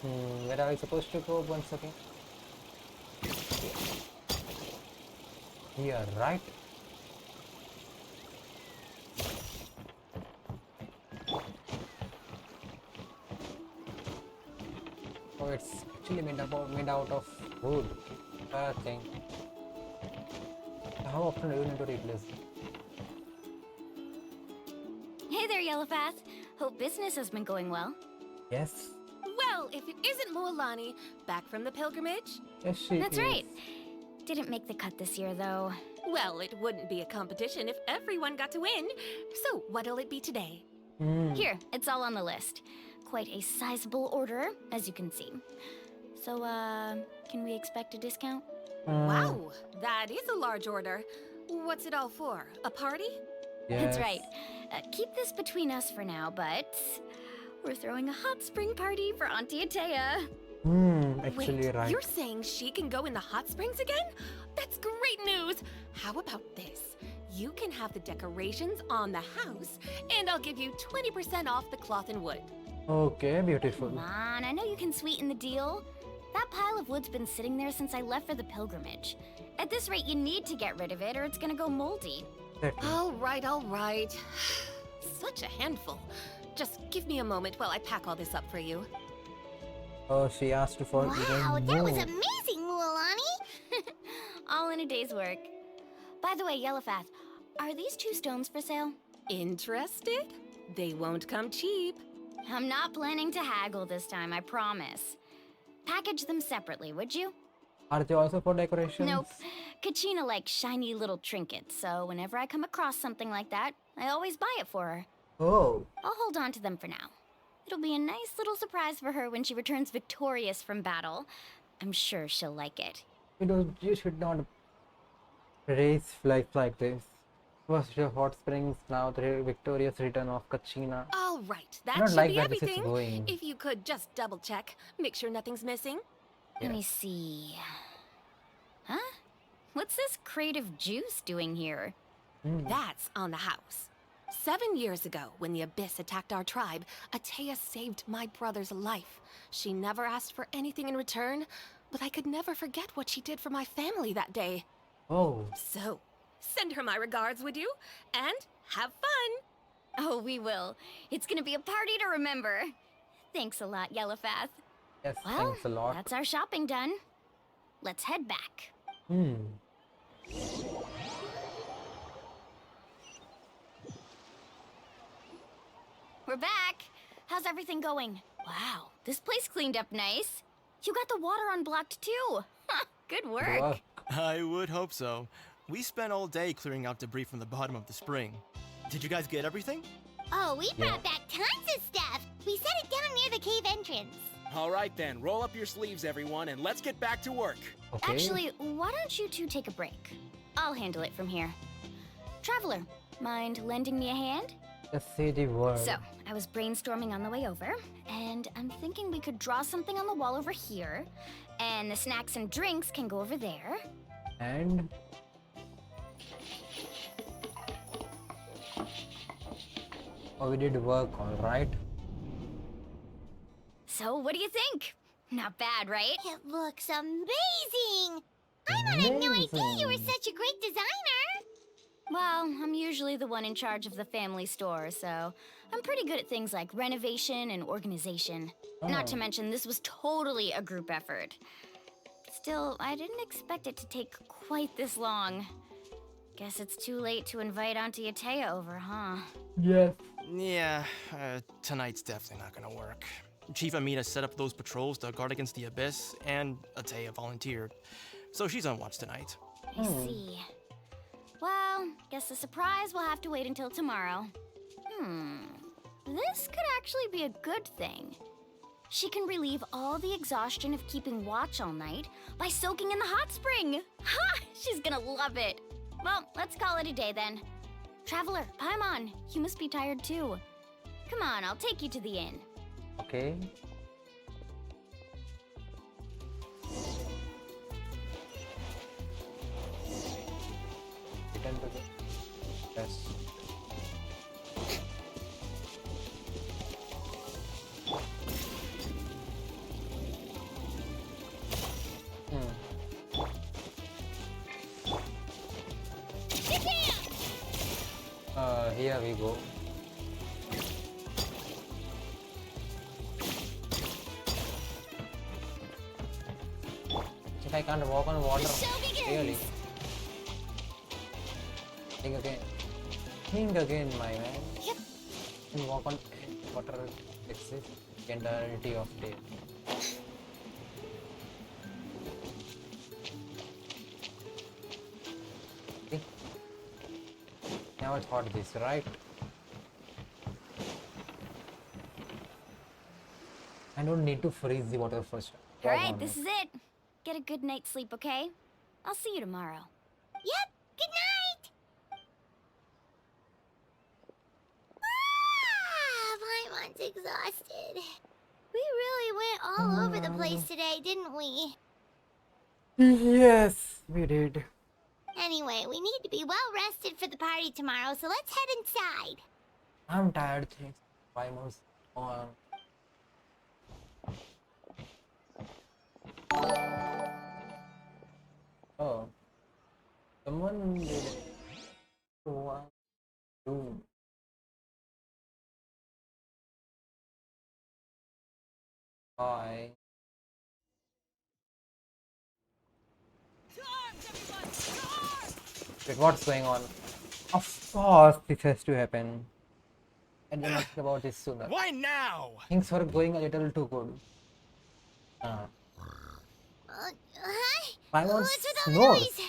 [SPEAKER 1] Where are we supposed to go once again? Here, right? Oh, it's actually made out of wood. I think. How often do you need to replace it?
[SPEAKER 2] Hey there, Yellowpath. Hope business has been going well.
[SPEAKER 1] Yes.
[SPEAKER 5] Well, if it isn't Mualani, back from the pilgrimage?
[SPEAKER 1] Yes, she
[SPEAKER 2] That's
[SPEAKER 1] is.
[SPEAKER 2] right. Didn't make the cut this year, though.
[SPEAKER 5] Well, it wouldn't be a competition if everyone got to win. So, what'll it be today?
[SPEAKER 2] Here, it's all on the list. Quite a sizable order, as you can see. So, can we expect a discount?
[SPEAKER 5] Wow, that is a large order. What's it all for? A party?
[SPEAKER 2] That's
[SPEAKER 1] Yes.
[SPEAKER 2] right. Keep this between us for now, but we're throwing a hot spring party for Auntie Atea.
[SPEAKER 1] Actually
[SPEAKER 5] Wait,
[SPEAKER 1] right.
[SPEAKER 5] you're saying she can go in the hot springs again? That's great news! How about this? You can have the decorations on the house, and I'll give you 20% off the cloth and wood.
[SPEAKER 1] Okay, beautiful.
[SPEAKER 2] Come on, I know you can sweeten the deal. That pile of wood's been sitting there since I left for the pilgrimage. At this rate, you need to get rid of it or it's gonna go moldy.
[SPEAKER 1] Exactly.
[SPEAKER 5] All right. Such a handful. Just give me a moment while I pack all this up for you.
[SPEAKER 1] Oh, she asked for
[SPEAKER 4] Wow,
[SPEAKER 1] even
[SPEAKER 4] that
[SPEAKER 1] more.
[SPEAKER 4] was amazing, Mualani.
[SPEAKER 2] All in a day's work. By the way, Yellowpath, are these 2 stones for sale?
[SPEAKER 5] Interested? They won't come cheap.
[SPEAKER 2] I'm not planning to haggle this time, I promise. Package them separately, would you?
[SPEAKER 1] Are they also for decorations?
[SPEAKER 2] Nope. Kachina likes shiny little trinkets, so whenever I come across something like that, I always buy it for her.
[SPEAKER 1] Oh,
[SPEAKER 2] I'll hold on to them for now. It'll be a nice little surprise for her when she returns victorious from battle. I'm sure she'll like it.
[SPEAKER 1] you should not raise life like this. First the hot springs, now the victorious return of Kachina.
[SPEAKER 5] All right,
[SPEAKER 1] I
[SPEAKER 5] that
[SPEAKER 1] don't
[SPEAKER 5] should
[SPEAKER 1] like
[SPEAKER 5] be
[SPEAKER 1] where this is
[SPEAKER 5] everything.
[SPEAKER 1] going.
[SPEAKER 5] If you could just double check, make sure nothing's missing.
[SPEAKER 2] Let me see. Huh? What's this crate of juice doing here?
[SPEAKER 5] That's on the house. 7 years ago, when the Abyss attacked our tribe, Atea saved my brother's life. She never asked for anything in return, but I could never forget what she did for my family that day.
[SPEAKER 1] Oh,
[SPEAKER 5] So, send her my regards, would you? And have fun!
[SPEAKER 2] Oh, we will. It's gonna be a party to remember. Thanks a lot, Yellowfath.
[SPEAKER 1] yes,
[SPEAKER 2] Well,
[SPEAKER 1] thanks a lot.
[SPEAKER 2] that's our shopping done. Let's head back.
[SPEAKER 1] Hmm.
[SPEAKER 2] We're back. How's everything going? Wow, this place cleaned up nice. You got the water unblocked too. Good work.
[SPEAKER 1] Work.
[SPEAKER 3] I would hope so. We spent all day clearing out debris from the bottom of the spring. Did you guys get everything?
[SPEAKER 4] Oh, we
[SPEAKER 1] Yeah.
[SPEAKER 4] brought back tons of stuff. We set it down near the cave entrance.
[SPEAKER 7] All right then, roll up your sleeves, everyone, and let's get back to work.
[SPEAKER 1] Okay.
[SPEAKER 2] Actually, why don't you two take a break? I'll handle it from here. Traveler, mind lending me a hand?
[SPEAKER 1] Let's say the word.
[SPEAKER 2] So, I was brainstorming on the way over, and I'm thinking we could draw something on the wall over here, and the snacks and drinks can go over there.
[SPEAKER 1] And oh, we did work, all right.
[SPEAKER 2] So, what do you think? Not bad, right?
[SPEAKER 4] It looks amazing. I had no idea you were such a great designer.
[SPEAKER 2] Well, I'm usually the one in charge of the family store, so I'm pretty good at things like renovation and organization. Not to
[SPEAKER 1] Oh.
[SPEAKER 2] mention, this was totally a group effort. Still, I didn't expect it to take quite this long. Guess it's too late to invite Auntie Atea over, huh?
[SPEAKER 1] Yes.
[SPEAKER 3] Yeah, tonight's definitely not gonna work. Chief Amita set up those patrols to guard against the Abyss, and Atea volunteered. So she's on watch tonight.
[SPEAKER 2] I see. Well, guess the surprise will have to wait until tomorrow. This could actually be a good thing. She can relieve all the exhaustion of keeping watch all night by soaking in the hot spring. Ha! She's gonna love it. Well, let's call it a day then. Traveler, Paimon, you must be tired too. Come on, I'll take you to the inn.
[SPEAKER 1] Okay. Return to the yes. Here we go. If I can't walk on water,
[SPEAKER 4] Show begins.
[SPEAKER 1] really. Think again. Think again, my man.
[SPEAKER 4] Yep.
[SPEAKER 1] Can walk on water exists the entirety of day. Okay. Never thought this, right? I don't need to freeze the water first.
[SPEAKER 2] All right, this is it. Get a good night's sleep, okay? I'll see you tomorrow.
[SPEAKER 4] Yep. Good night. Paimon's exhausted. We really went all over the place today, didn't we?
[SPEAKER 1] Yes, we did.
[SPEAKER 4] Anyway, we need to be well rested for the party tomorrow, so let's head inside.
[SPEAKER 1] I'm tired. Thanks. 5 months on. Oh, someone did one, two. Hi. Wait, what's going on? Of course, this has to happen. I didn't ask about this sooner.
[SPEAKER 7] Why now?
[SPEAKER 1] Things were going a little too good.
[SPEAKER 4] Hi?
[SPEAKER 1] Paimon
[SPEAKER 4] What's with all the
[SPEAKER 1] snores.
[SPEAKER 4] noise?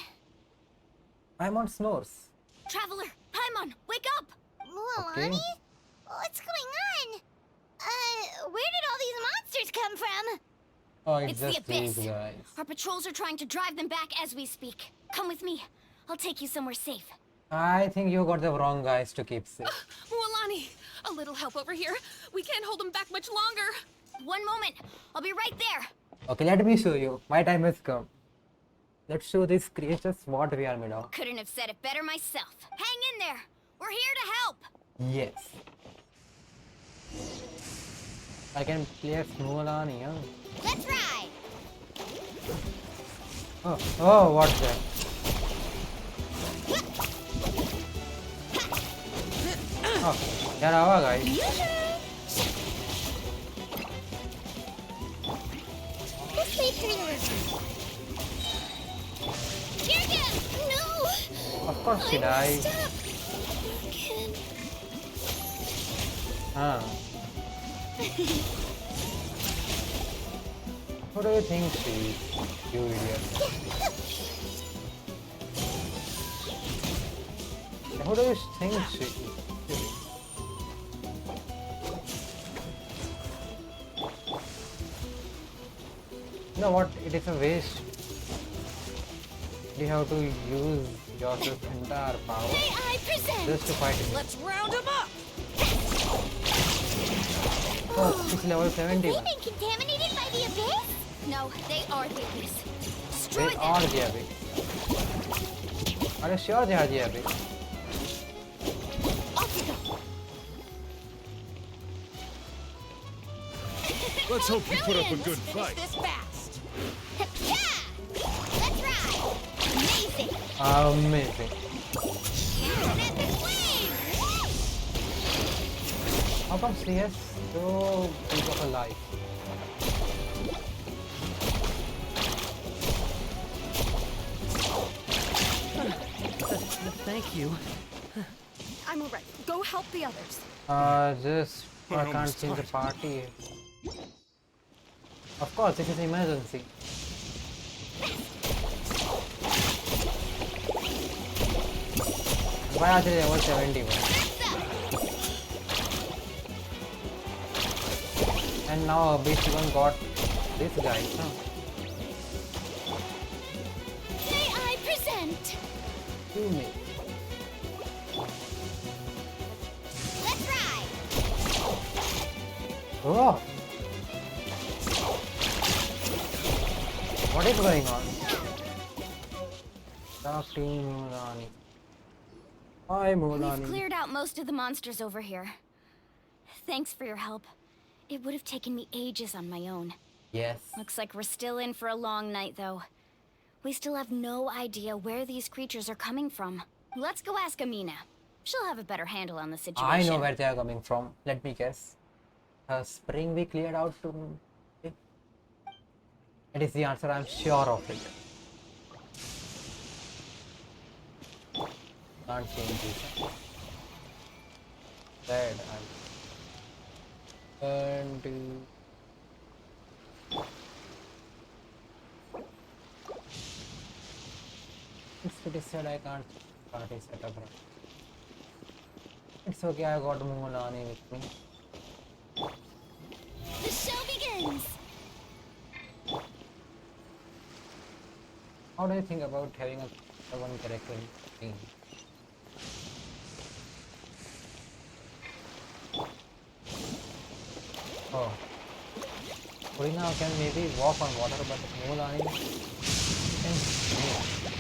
[SPEAKER 1] Paimon snores.
[SPEAKER 2] Traveler, Paimon, wake up!
[SPEAKER 4] Mualani?
[SPEAKER 1] Okay.
[SPEAKER 4] What's going on? Where did all these monsters come from?
[SPEAKER 1] Oh,
[SPEAKER 2] It's the
[SPEAKER 1] just these
[SPEAKER 2] Abyss.
[SPEAKER 1] guys.
[SPEAKER 2] Our patrols are trying to drive them back as we speak. Come with me. I'll take you somewhere safe.
[SPEAKER 1] I think you got the wrong guys to keep safe.
[SPEAKER 5] Mualani, a little help over here. We can't hold them back much longer.
[SPEAKER 2] One moment. I'll be right there.
[SPEAKER 1] Okay, let me show you. My time has come. Let's show these creatures what we are made of.
[SPEAKER 2] Couldn't have said it better myself. Hang in there. We're here to help.
[SPEAKER 1] Yes. I can play as Mualani, huh?
[SPEAKER 4] Let's ride!
[SPEAKER 1] Oh, what's that? Oh, यार आवा guys.
[SPEAKER 4] This way through the river. Here goes! No!
[SPEAKER 1] Of course she died.
[SPEAKER 4] Stop! Again.
[SPEAKER 1] Huh. Who do you think she is? You idiot. Who do you think she is? You know what? It is a waste. You have to use your entire power
[SPEAKER 4] I present!
[SPEAKER 1] just to fight it.
[SPEAKER 5] Let's round them up!
[SPEAKER 1] Oh, she's level 70.
[SPEAKER 4] Have they been contaminated by the abyss?
[SPEAKER 2] No, they are the abyss.
[SPEAKER 1] They
[SPEAKER 2] Destroy them.
[SPEAKER 1] are the abyss. Are you sure they are the abyss?
[SPEAKER 4] Off you go!
[SPEAKER 6] Let's hope you put up a good
[SPEAKER 5] Finish
[SPEAKER 6] fight.
[SPEAKER 5] this fast.
[SPEAKER 4] Yeah! Let's ride! Amazing!
[SPEAKER 1] Amazing.
[SPEAKER 4] And at the flame!
[SPEAKER 1] How come she has so big of a life?
[SPEAKER 5] Thank you. I'm alright. Go help the others.
[SPEAKER 1] Just I can't
[SPEAKER 6] almost
[SPEAKER 1] change the
[SPEAKER 6] died.
[SPEAKER 1] party. Of course, it is emergency. Why are they level 71? And now Abyss even got this guy, huh?
[SPEAKER 4] May I present?
[SPEAKER 1] To me.
[SPEAKER 4] Let's ride!
[SPEAKER 1] Oh! What is going on? Talk to Mualani. Hi
[SPEAKER 2] We've
[SPEAKER 1] Mualani.
[SPEAKER 2] cleared out most of the monsters over here. Thanks for your help. It would have taken me ages on my own.
[SPEAKER 1] Yes.
[SPEAKER 2] Looks like we're still in for a long night, though. We still have no idea where these creatures are coming from. Let's go ask Amina. She'll have a better handle on the situation.
[SPEAKER 1] I know where they are coming from. Let me guess. Spring we cleared out to. It is the answer, I'm sure of it. Can't change it. Red. And it is said I can't party setup. It's okay, I got Mualani with me.
[SPEAKER 4] The show begins!
[SPEAKER 1] How do you think about having a one character team? Oh. Purina can maybe walk on water, but Mualani can swim.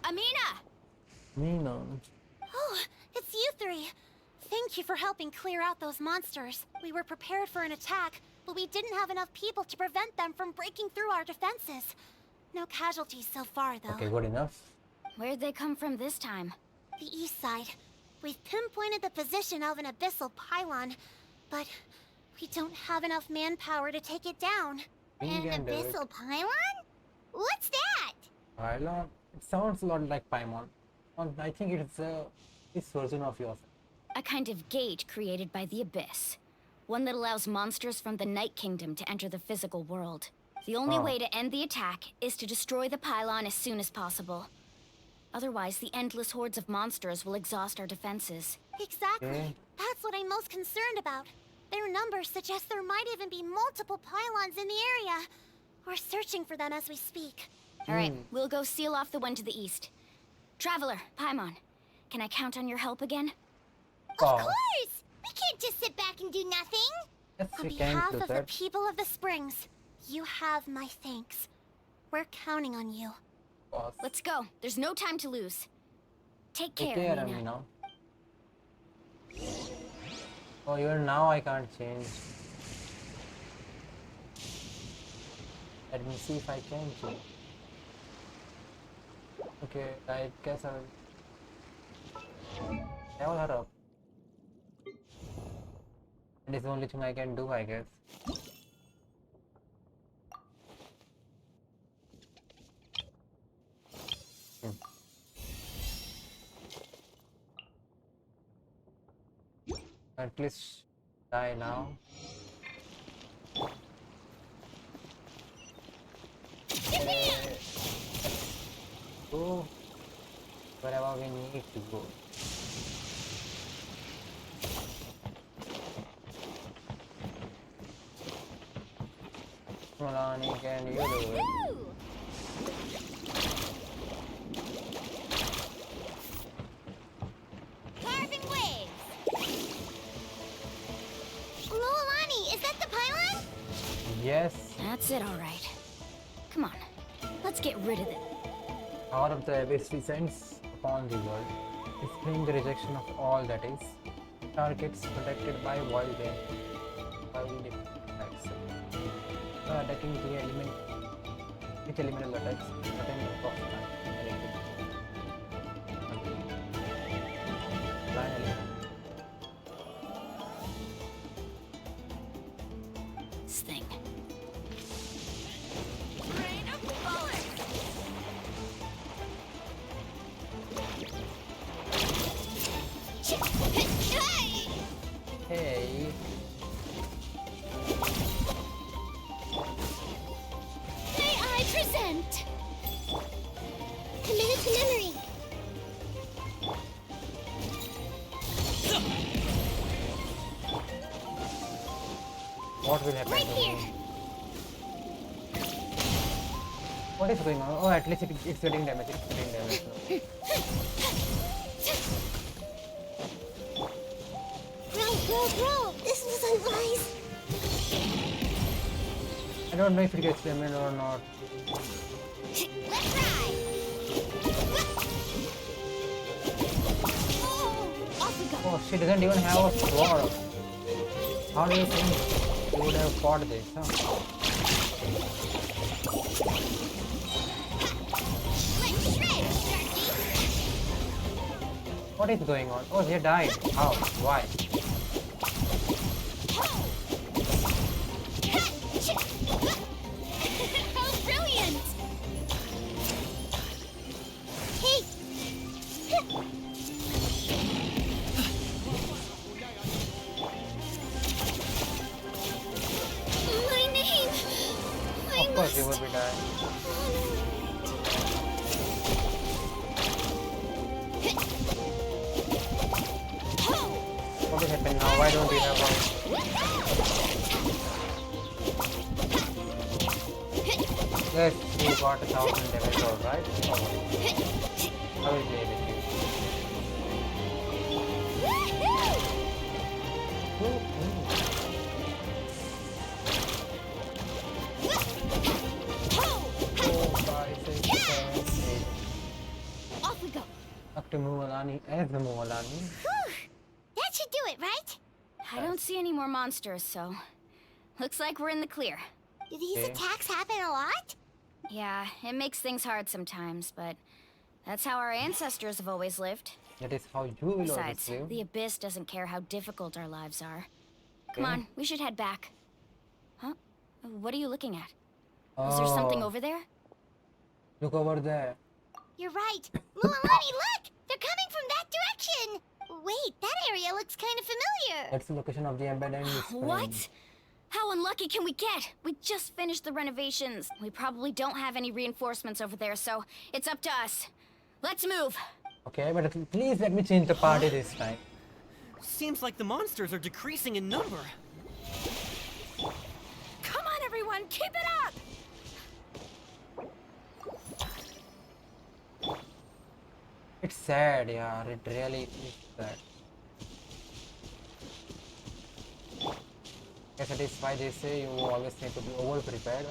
[SPEAKER 2] Amina!
[SPEAKER 4] Oh, it's you three. Thank you for helping clear out those monsters. We were prepared for an attack, but we didn't have enough people to prevent them from breaking through our defenses. No casualties so far, though.
[SPEAKER 1] Okay, good enough.
[SPEAKER 2] Where'd they come from this time?
[SPEAKER 4] The east side. We've pinpointed the position of an abyssal pylon, but we don't have enough manpower to take it down.
[SPEAKER 1] We
[SPEAKER 4] An
[SPEAKER 1] can do it.
[SPEAKER 4] abyssal pylon? What's that?
[SPEAKER 1] Pylon? It sounds a lot like Paimon. I think it's this version of yours.
[SPEAKER 2] A kind of gate created by the Abyss. One that allows monsters from the Night Kingdom to enter the physical world. The only
[SPEAKER 1] Oh.
[SPEAKER 2] way to end the attack is to destroy the pylon as soon as possible. Otherwise, the endless hordes of monsters will exhaust our defenses.
[SPEAKER 4] Exactly.
[SPEAKER 1] Okay.
[SPEAKER 4] That's what I'm most concerned about. Their numbers suggest there might even be multiple pylons in the area. We're searching for them as we speak.
[SPEAKER 2] All right, we'll go seal off the one to the east. Traveler, Paimon, can I count on your help again?
[SPEAKER 4] Of
[SPEAKER 1] Oh.
[SPEAKER 4] course! We can't just sit back and do nothing!
[SPEAKER 1] Yes,
[SPEAKER 4] On
[SPEAKER 1] we can
[SPEAKER 4] behalf
[SPEAKER 1] do
[SPEAKER 4] of the
[SPEAKER 1] that.
[SPEAKER 4] people of the Springs, you have my thanks. We're counting on you.
[SPEAKER 1] Boss.
[SPEAKER 2] Let's go. There's no time to lose. Take
[SPEAKER 1] Take
[SPEAKER 2] care,
[SPEAKER 1] care,
[SPEAKER 2] Amina.
[SPEAKER 1] Amina. Oh, even now I can't change. Let me see if I can change. Okay, I guess I'll level her up. That is the only thing I can do, I guess. At least die now. Go wherever we need to go. Mualani, can you do it?
[SPEAKER 4] Carving waves! Mualani, is that the pylon?
[SPEAKER 1] Yes,
[SPEAKER 2] That's it, all right. Come on. Let's get rid of it.
[SPEAKER 1] power of the abyss descends upon the world, displaying the rejection of all that is. Targets protected by wild attacks. Attacking the element, each elemental attacks, attacking the cost Blind element.
[SPEAKER 2] This thing.
[SPEAKER 4] Rain of bullets!
[SPEAKER 1] Hey,
[SPEAKER 4] May I present? Commit to memory.
[SPEAKER 1] what will happen
[SPEAKER 4] Right
[SPEAKER 1] to
[SPEAKER 4] here.
[SPEAKER 1] me? What is going on? Oh, at least it's getting damage. It's getting damage now.
[SPEAKER 4] Bro, this was unwise.
[SPEAKER 1] I don't know if it gets damage or not.
[SPEAKER 4] Let's ride. Off we go.
[SPEAKER 1] Oh, she doesn't even have a sword. How do you think you would have fought this, huh?
[SPEAKER 4] Let's shred, Darky.
[SPEAKER 1] What is going on? Oh, they died. How? Why?
[SPEAKER 4] How brilliant! Hey! My name!
[SPEAKER 1] Of course, they would be dying. What is happening now? Why don't we have a... Yes, we got 1,000 damage, alright? I will play with you. Four, five, six, seven, eight.
[SPEAKER 4] Off we go.
[SPEAKER 1] Up to Mualani as the Mualani.
[SPEAKER 4] Whew. That should do it, right?
[SPEAKER 2] I don't see any more monsters, so looks like we're in the clear.
[SPEAKER 4] Do these
[SPEAKER 1] Okay.
[SPEAKER 4] attacks happen a lot?
[SPEAKER 2] Yeah, it makes things hard sometimes, but that's how our ancestors have always lived.
[SPEAKER 1] That is how you will always
[SPEAKER 2] Besides,
[SPEAKER 1] live.
[SPEAKER 2] the Abyss doesn't care how difficult our lives are. Come
[SPEAKER 1] Okay.
[SPEAKER 2] on, we should head back. Huh? What are you looking at? Is there something
[SPEAKER 1] Oh,
[SPEAKER 2] over there?
[SPEAKER 1] look over there.
[SPEAKER 4] You're right. Mualani, look! They're coming from that direction! Wait, that area looks kind of familiar.
[SPEAKER 1] That's the location of the embedded spring.
[SPEAKER 2] What? How unlucky can we get? We just finished the renovations. We probably don't have any reinforcements over there, so it's up to us. Let's move.
[SPEAKER 1] Okay, but please let me change the party this time.
[SPEAKER 7] Seems like the monsters are decreasing in number.
[SPEAKER 2] Come on, everyone, keep it up!
[SPEAKER 1] It's sad, yeah, it really is sad. Guess that is why they say you always need to be over prepared.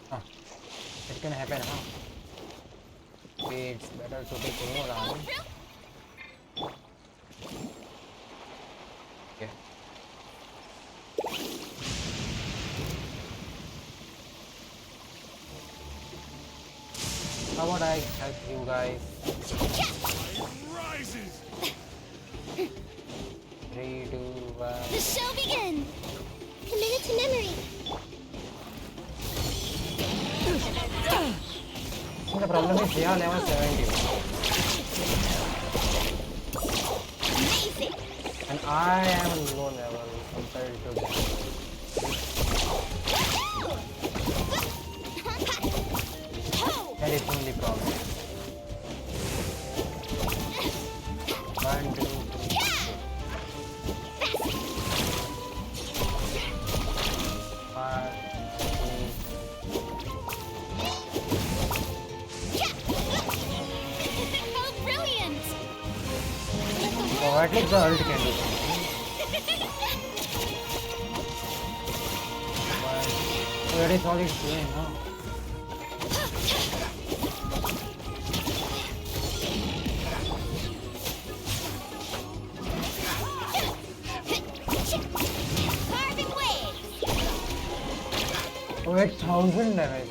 [SPEAKER 1] Huh. It can happen, huh? Okay, it's better to take Mualani. Okay. How about I help you guys?
[SPEAKER 6] Rises!
[SPEAKER 1] 3, 2, 1.
[SPEAKER 4] The show begins! Commit it to memory.
[SPEAKER 1] The problem is they are level 70.
[SPEAKER 4] Amazing!
[SPEAKER 1] And I am low level compared to them. That is only problem. 1, 2, 3. Five,
[SPEAKER 4] How brilliant!
[SPEAKER 1] oh, at least the ult can do something. But that is all it's doing now.
[SPEAKER 4] Carving waves!
[SPEAKER 1] Oh, 8,000 damage.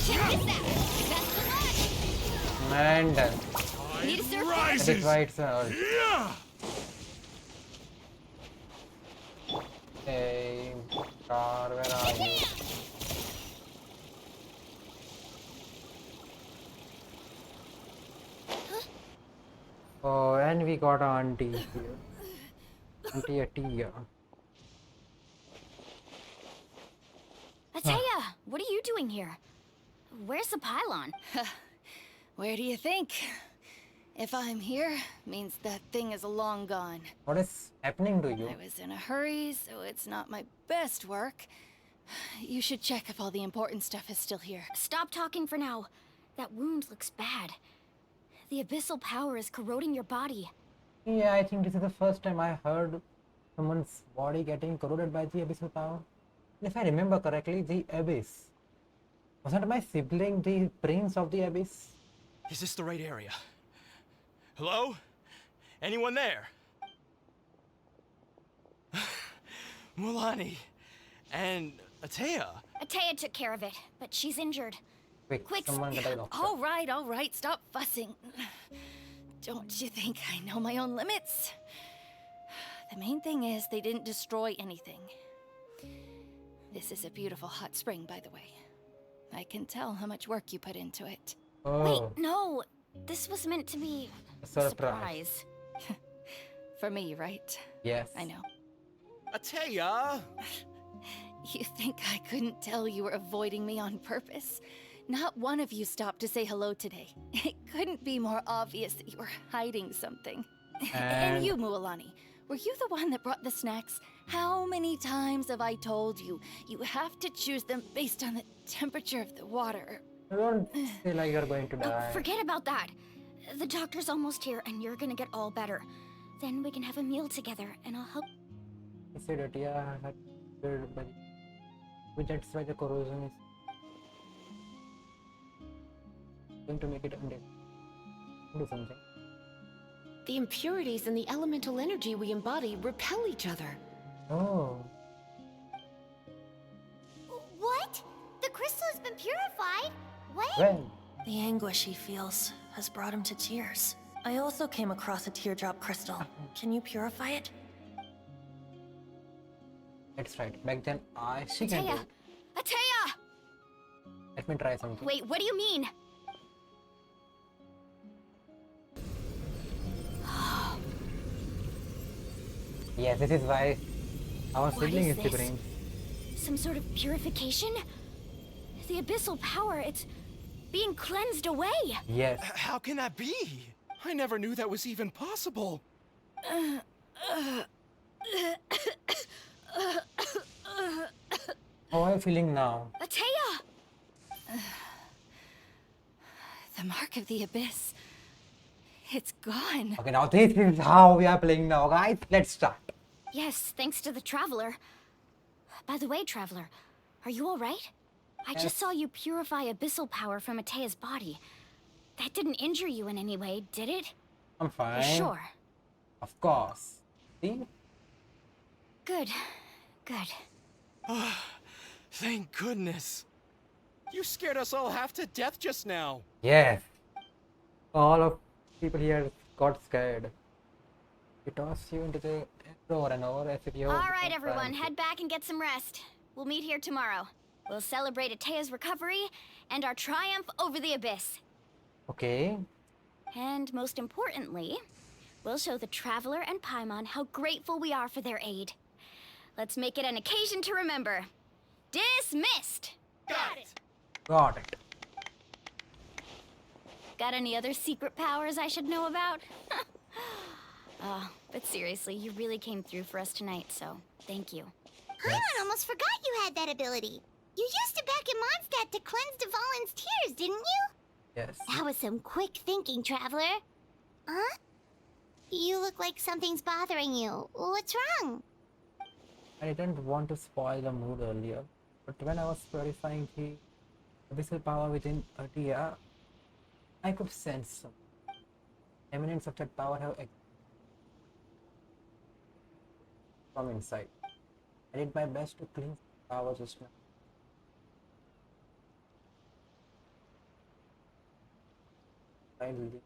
[SPEAKER 4] Check this out! Best of luck!
[SPEAKER 1] And done.
[SPEAKER 4] Need a surf?
[SPEAKER 1] That is why it's an ult.
[SPEAKER 6] Yeah!
[SPEAKER 1] Hey, Star, where are you? Oh, and we got auntie here. Auntie Atia.
[SPEAKER 2] Ateya, what are you doing here? Where's the pylon?
[SPEAKER 8] Where do you think? If I'm here, means that thing is long gone.
[SPEAKER 1] What is happening to you?
[SPEAKER 8] I was in a hurry, so it's not my best work. You should check if all the important stuff is still here.
[SPEAKER 2] Stop talking for now. That wound looks bad. The abyssal power is corroding your body.
[SPEAKER 1] Yeah, I think this is the first time I heard someone's body getting corroded by the abyssal power. And if I remember correctly, the abyss. Wasn't my sibling the prince of the abyss?
[SPEAKER 3] Is this the right area? Hello? Anyone there? Mualani and Ateya.
[SPEAKER 2] Ateya took care of it, but she's injured.
[SPEAKER 1] Quick, someone get a doctor.
[SPEAKER 8] All right, stop fussing. Don't you think I know my own limits? The main thing is they didn't destroy anything. This is a beautiful hot spring, by the way. I can tell how much work you put into it.
[SPEAKER 1] Oh,
[SPEAKER 2] Wait, no. This was meant to be
[SPEAKER 1] a surprise.
[SPEAKER 8] For me, right?
[SPEAKER 1] Yes.
[SPEAKER 8] I know.
[SPEAKER 7] Ateya!
[SPEAKER 8] You think I couldn't tell you were avoiding me on purpose? Not one of you stopped to say hello today. It couldn't be more obvious that you were hiding something. And you, Mualani, were you the one that brought the snacks? How many times have I told you, you have to choose them based on the temperature of the water?
[SPEAKER 1] Don't say like you're going to die.
[SPEAKER 2] Forget about that. The doctor's almost here, and you're gonna get all better. Then we can have a meal together, and I'll help.
[SPEAKER 1] I said it, yeah, I had good, but that's why the corrosion is going to make it undead. Do something.
[SPEAKER 5] The impurities and the elemental energy we embody repel each other.
[SPEAKER 1] Oh,
[SPEAKER 4] What? The crystal has been purified? When?
[SPEAKER 1] well,
[SPEAKER 9] The anguish he feels has brought him to tears. I also came across a teardrop crystal. Can you purify it?
[SPEAKER 1] that's right. Back then, she can do
[SPEAKER 2] Ateya!
[SPEAKER 1] it.
[SPEAKER 2] Ateya!
[SPEAKER 1] Let me try something.
[SPEAKER 2] Wait, what do you mean?
[SPEAKER 1] Yes, this is why our
[SPEAKER 2] What
[SPEAKER 1] sibling
[SPEAKER 2] is
[SPEAKER 1] is the
[SPEAKER 2] this?
[SPEAKER 1] brain.
[SPEAKER 2] Some sort of purification? The abyssal power, it's being cleansed away.
[SPEAKER 1] Yes.
[SPEAKER 3] How can that be?
[SPEAKER 7] I never knew that was even possible.
[SPEAKER 1] How are you feeling now?
[SPEAKER 2] Ateya!
[SPEAKER 8] The mark of the abyss. It's gone.
[SPEAKER 1] Okay, now this is how we are playing now, guys. Let's start.
[SPEAKER 2] Yes, thanks to the Traveler. By the way, Traveler, are you alright? I
[SPEAKER 1] Yes.
[SPEAKER 2] just saw you purify abyssal power from Atea's body. That didn't injure you in any way, did it?
[SPEAKER 1] I'm fine.
[SPEAKER 2] You're sure?
[SPEAKER 1] Of course. See?
[SPEAKER 2] Good. Good.
[SPEAKER 3] Thank goodness.
[SPEAKER 7] You scared us all half to death just now.
[SPEAKER 1] Yes. All of people here got scared. We toss you into the over and over as if you
[SPEAKER 2] Alright, everyone, head back and get some rest. We'll meet here tomorrow. We'll celebrate Atea's recovery and our triumph over the Abyss.
[SPEAKER 1] Okay.
[SPEAKER 2] And most importantly, we'll show the Traveler and Paimon how grateful we are for their aid. Let's make it an occasion to remember. Dismissed!
[SPEAKER 3] Got it.
[SPEAKER 1] Got it.
[SPEAKER 2] Got any other secret powers I should know about? But seriously, you really came through for us tonight, so thank you.
[SPEAKER 4] Paimon almost forgot you had that ability. You used it back in Mondstadt to cleanse Dvalin's tears, didn't you?
[SPEAKER 1] Yes.
[SPEAKER 4] That was some quick thinking, Traveler. Huh? You look like something's bothering you. What's wrong?
[SPEAKER 1] I didn't want to spoil the mood earlier, but when I was purifying the abyssal power within Atia, I could sense some eminence of that power have from inside. I did my best to cleanse the power just now. Finally.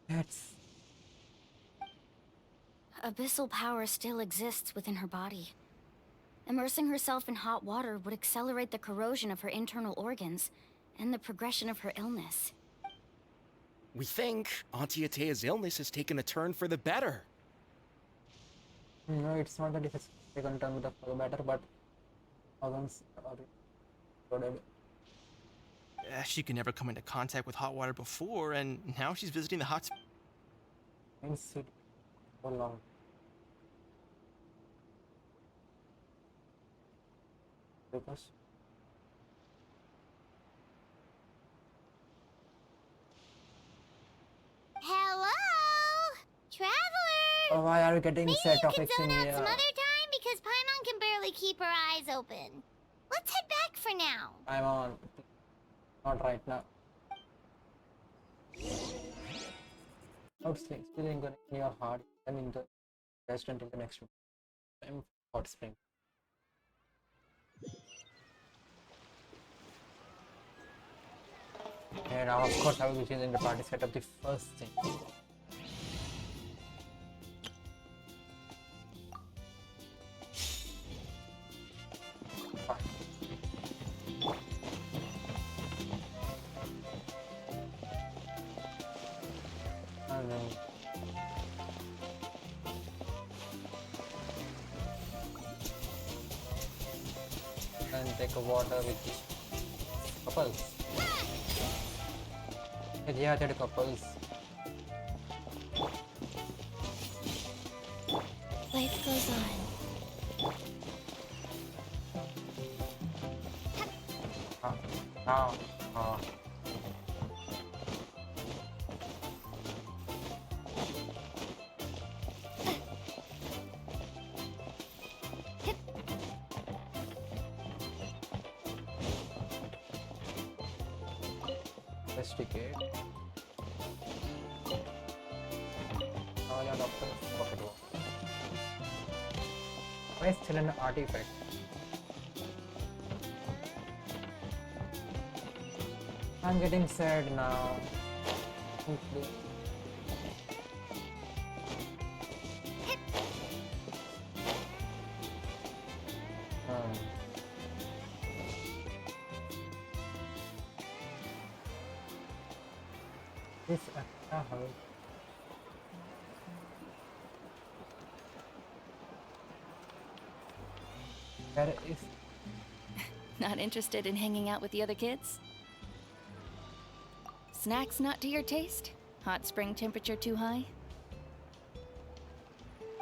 [SPEAKER 1] That's
[SPEAKER 2] Abyssal power still exists within her body. Immersing herself in hot water would accelerate the corrosion of her internal organs and the progression of her illness.
[SPEAKER 7] We think Auntie Atea's illness has taken a turn for the better.
[SPEAKER 1] no, it's not that if it's taken turn with the for the better, but organs are corroded.
[SPEAKER 3] She could never come into contact with hot water before, and now she's visiting the hot spring.
[SPEAKER 1] Means it so long. Because
[SPEAKER 4] Hello? Traveler?
[SPEAKER 1] oh, why are you getting
[SPEAKER 4] Maybe
[SPEAKER 1] set
[SPEAKER 4] you can
[SPEAKER 1] topics in
[SPEAKER 4] zone out
[SPEAKER 1] here?
[SPEAKER 4] some other time because Paimon can barely keep her eyes open. Let's head back for now.
[SPEAKER 1] I'm on. Not right now. Out spring, still in your heart. I'm in the rest until the next one. I'm hot spring. And now, of course, I will be changing the party setup the first thing. Fine. And then take a water with the couples. Yeah, they're couples.
[SPEAKER 2] Life goes on.
[SPEAKER 1] Now, investigate. Oh, yeah, doctor. Okay, go. Why is still an artifact? I'm getting sad now. This there is
[SPEAKER 8] Not interested in hanging out with the other kids? Snacks not to your taste? Hot spring temperature too high?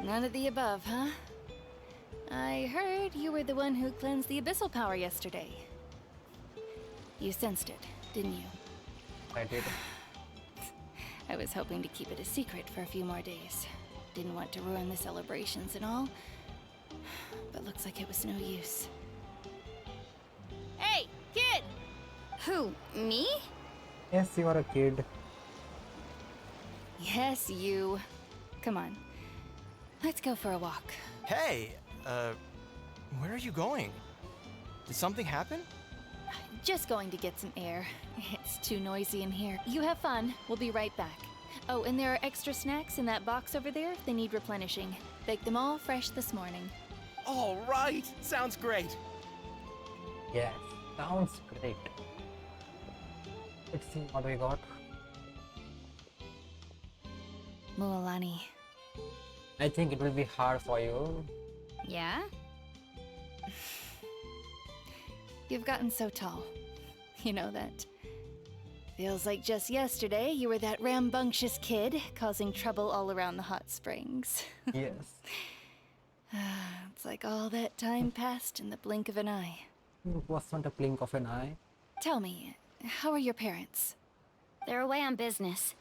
[SPEAKER 8] None of the above, huh? I heard you were the one who cleansed the abyssal power yesterday. You sensed it, didn't you?
[SPEAKER 1] I did.
[SPEAKER 8] I was hoping to keep it a secret for a few more days. Didn't want to ruin the celebrations and all, but looks like it was no use. Hey, kid!
[SPEAKER 2] Who, me?
[SPEAKER 1] Yes, you are a kid.
[SPEAKER 8] Yes, you. Come on. Let's go for a walk.
[SPEAKER 3] Hey, where are you going? Did something happen?
[SPEAKER 8] Just going to get some air. It's too noisy in here. You have fun. We'll be right back. Oh, and there are extra snacks in that box over there if they need replenishing. Baked them all fresh this morning.
[SPEAKER 7] All right, sounds great.
[SPEAKER 1] Yes, sounds great. Let's see what we got.
[SPEAKER 8] Mualani.
[SPEAKER 1] I think it will be hard for you.
[SPEAKER 2] Yeah?
[SPEAKER 8] You've gotten so tall. You know that. Feels like just yesterday you were that rambunctious kid causing trouble all around the hot springs.
[SPEAKER 1] Yes.
[SPEAKER 8] It's like all that time passed in the blink of an eye.
[SPEAKER 1] It was not a blink of an eye.
[SPEAKER 8] Tell me, how are your parents?
[SPEAKER 2] They're away on business.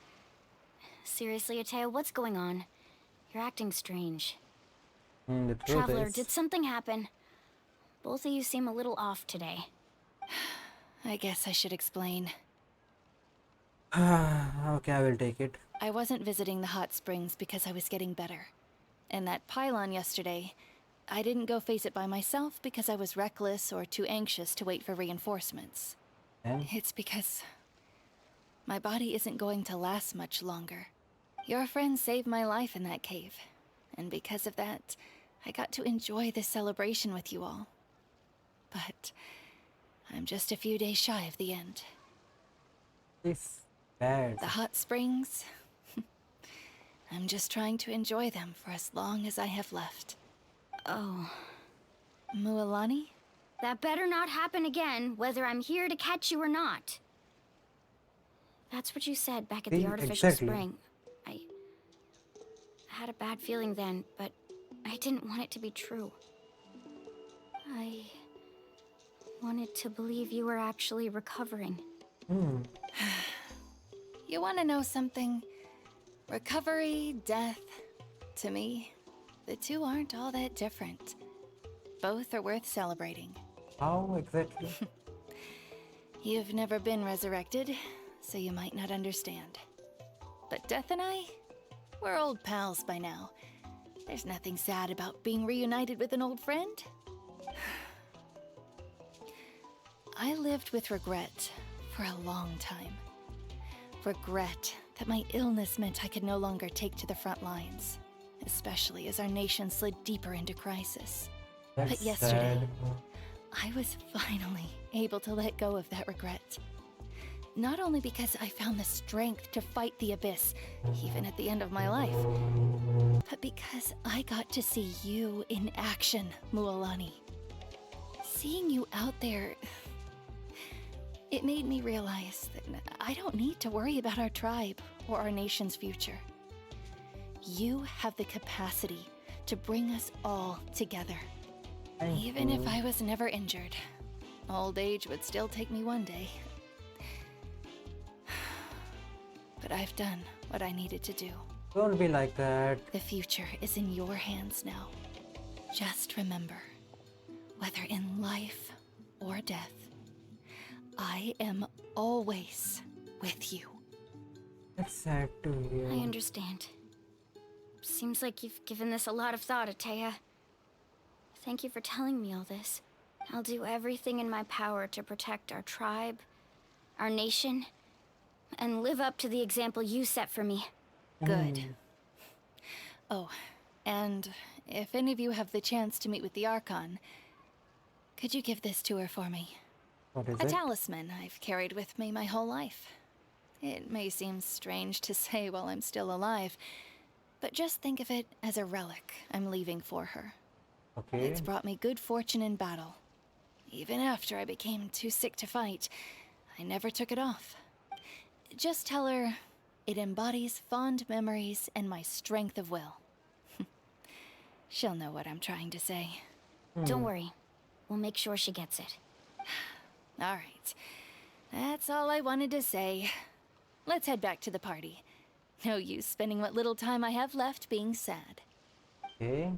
[SPEAKER 2] Seriously, Atea, what's going on? You're acting strange.
[SPEAKER 1] The truth
[SPEAKER 2] Traveler,
[SPEAKER 1] is,
[SPEAKER 2] did something happen? Both of you seem a little off today.
[SPEAKER 8] I guess I should explain.
[SPEAKER 1] okay, I will take it.
[SPEAKER 8] I wasn't visiting the hot springs because I was getting better. And that pylon yesterday, I didn't go face it by myself because I was reckless or too anxious to wait for reinforcements.
[SPEAKER 1] And
[SPEAKER 8] It's because my body isn't going to last much longer. Your friend saved my life in that cave, and because of that, I got to enjoy this celebration with you all. But I'm just a few days shy of the end.
[SPEAKER 1] it's bad.
[SPEAKER 8] The hot springs, I'm just trying to enjoy them for as long as I have left.
[SPEAKER 2] Oh,
[SPEAKER 8] Mualani?
[SPEAKER 2] that better not happen again, whether I'm here to catch you or not. That's what you said back at the
[SPEAKER 1] See,
[SPEAKER 2] artificial
[SPEAKER 1] exactly.
[SPEAKER 2] spring. I had a bad feeling then, but I didn't want it to be true. I wanted to believe you were actually recovering.
[SPEAKER 8] You want to know something? Recovery, death, to me, the two aren't all that different. Both are worth celebrating.
[SPEAKER 1] How exactly?
[SPEAKER 8] You've never been resurrected, so you might not understand. But Death and I, we're old pals by now. There's nothing sad about being reunited with an old friend. I lived with regret for a long time. Regret that my illness meant I could no longer take to the front lines, especially as our nation slid deeper into crisis.
[SPEAKER 1] That's
[SPEAKER 8] But yesterday,
[SPEAKER 1] sad.
[SPEAKER 8] I was finally able to let go of that regret. Not only because I found the strength to fight the abyss, even at the end of my life, but because I got to see you in action, Mualani. Seeing you out there, it made me realize that I don't need to worry about our tribe or our nation's future. You have the capacity to bring us all together.
[SPEAKER 1] Thank
[SPEAKER 8] Even if
[SPEAKER 1] you.
[SPEAKER 8] I was never injured, old age would still take me one day. But I've done what I needed to do.
[SPEAKER 1] Don't be like that.
[SPEAKER 8] The future is in your hands now. Just remember, whether in life or death, I am always with you.
[SPEAKER 1] It's sad to hear.
[SPEAKER 2] I understand. Seems like you've given this a lot of thought, Atea. Thank you for telling me all this. I'll do everything in my power to protect our tribe, our nation, and live up to the example you set for me.
[SPEAKER 8] Good. Oh, and if any of you have the chance to meet with the Archon, could you give this to her for me?
[SPEAKER 1] What is
[SPEAKER 8] A
[SPEAKER 1] it?
[SPEAKER 8] talisman I've carried with me my whole life. It may seem strange to say while I'm still alive, but just think of it as a relic I'm leaving for her.
[SPEAKER 1] Okay.
[SPEAKER 8] It's brought me good fortune in battle. Even after I became too sick to fight, I never took it off. Just tell her it embodies fond memories and my strength of will. She'll know what I'm trying to say.
[SPEAKER 2] Don't worry. We'll make sure she gets it.
[SPEAKER 8] All right. That's all I wanted to say. Let's head back to the party. No use spending what little time I have left being sad.
[SPEAKER 1] Okay.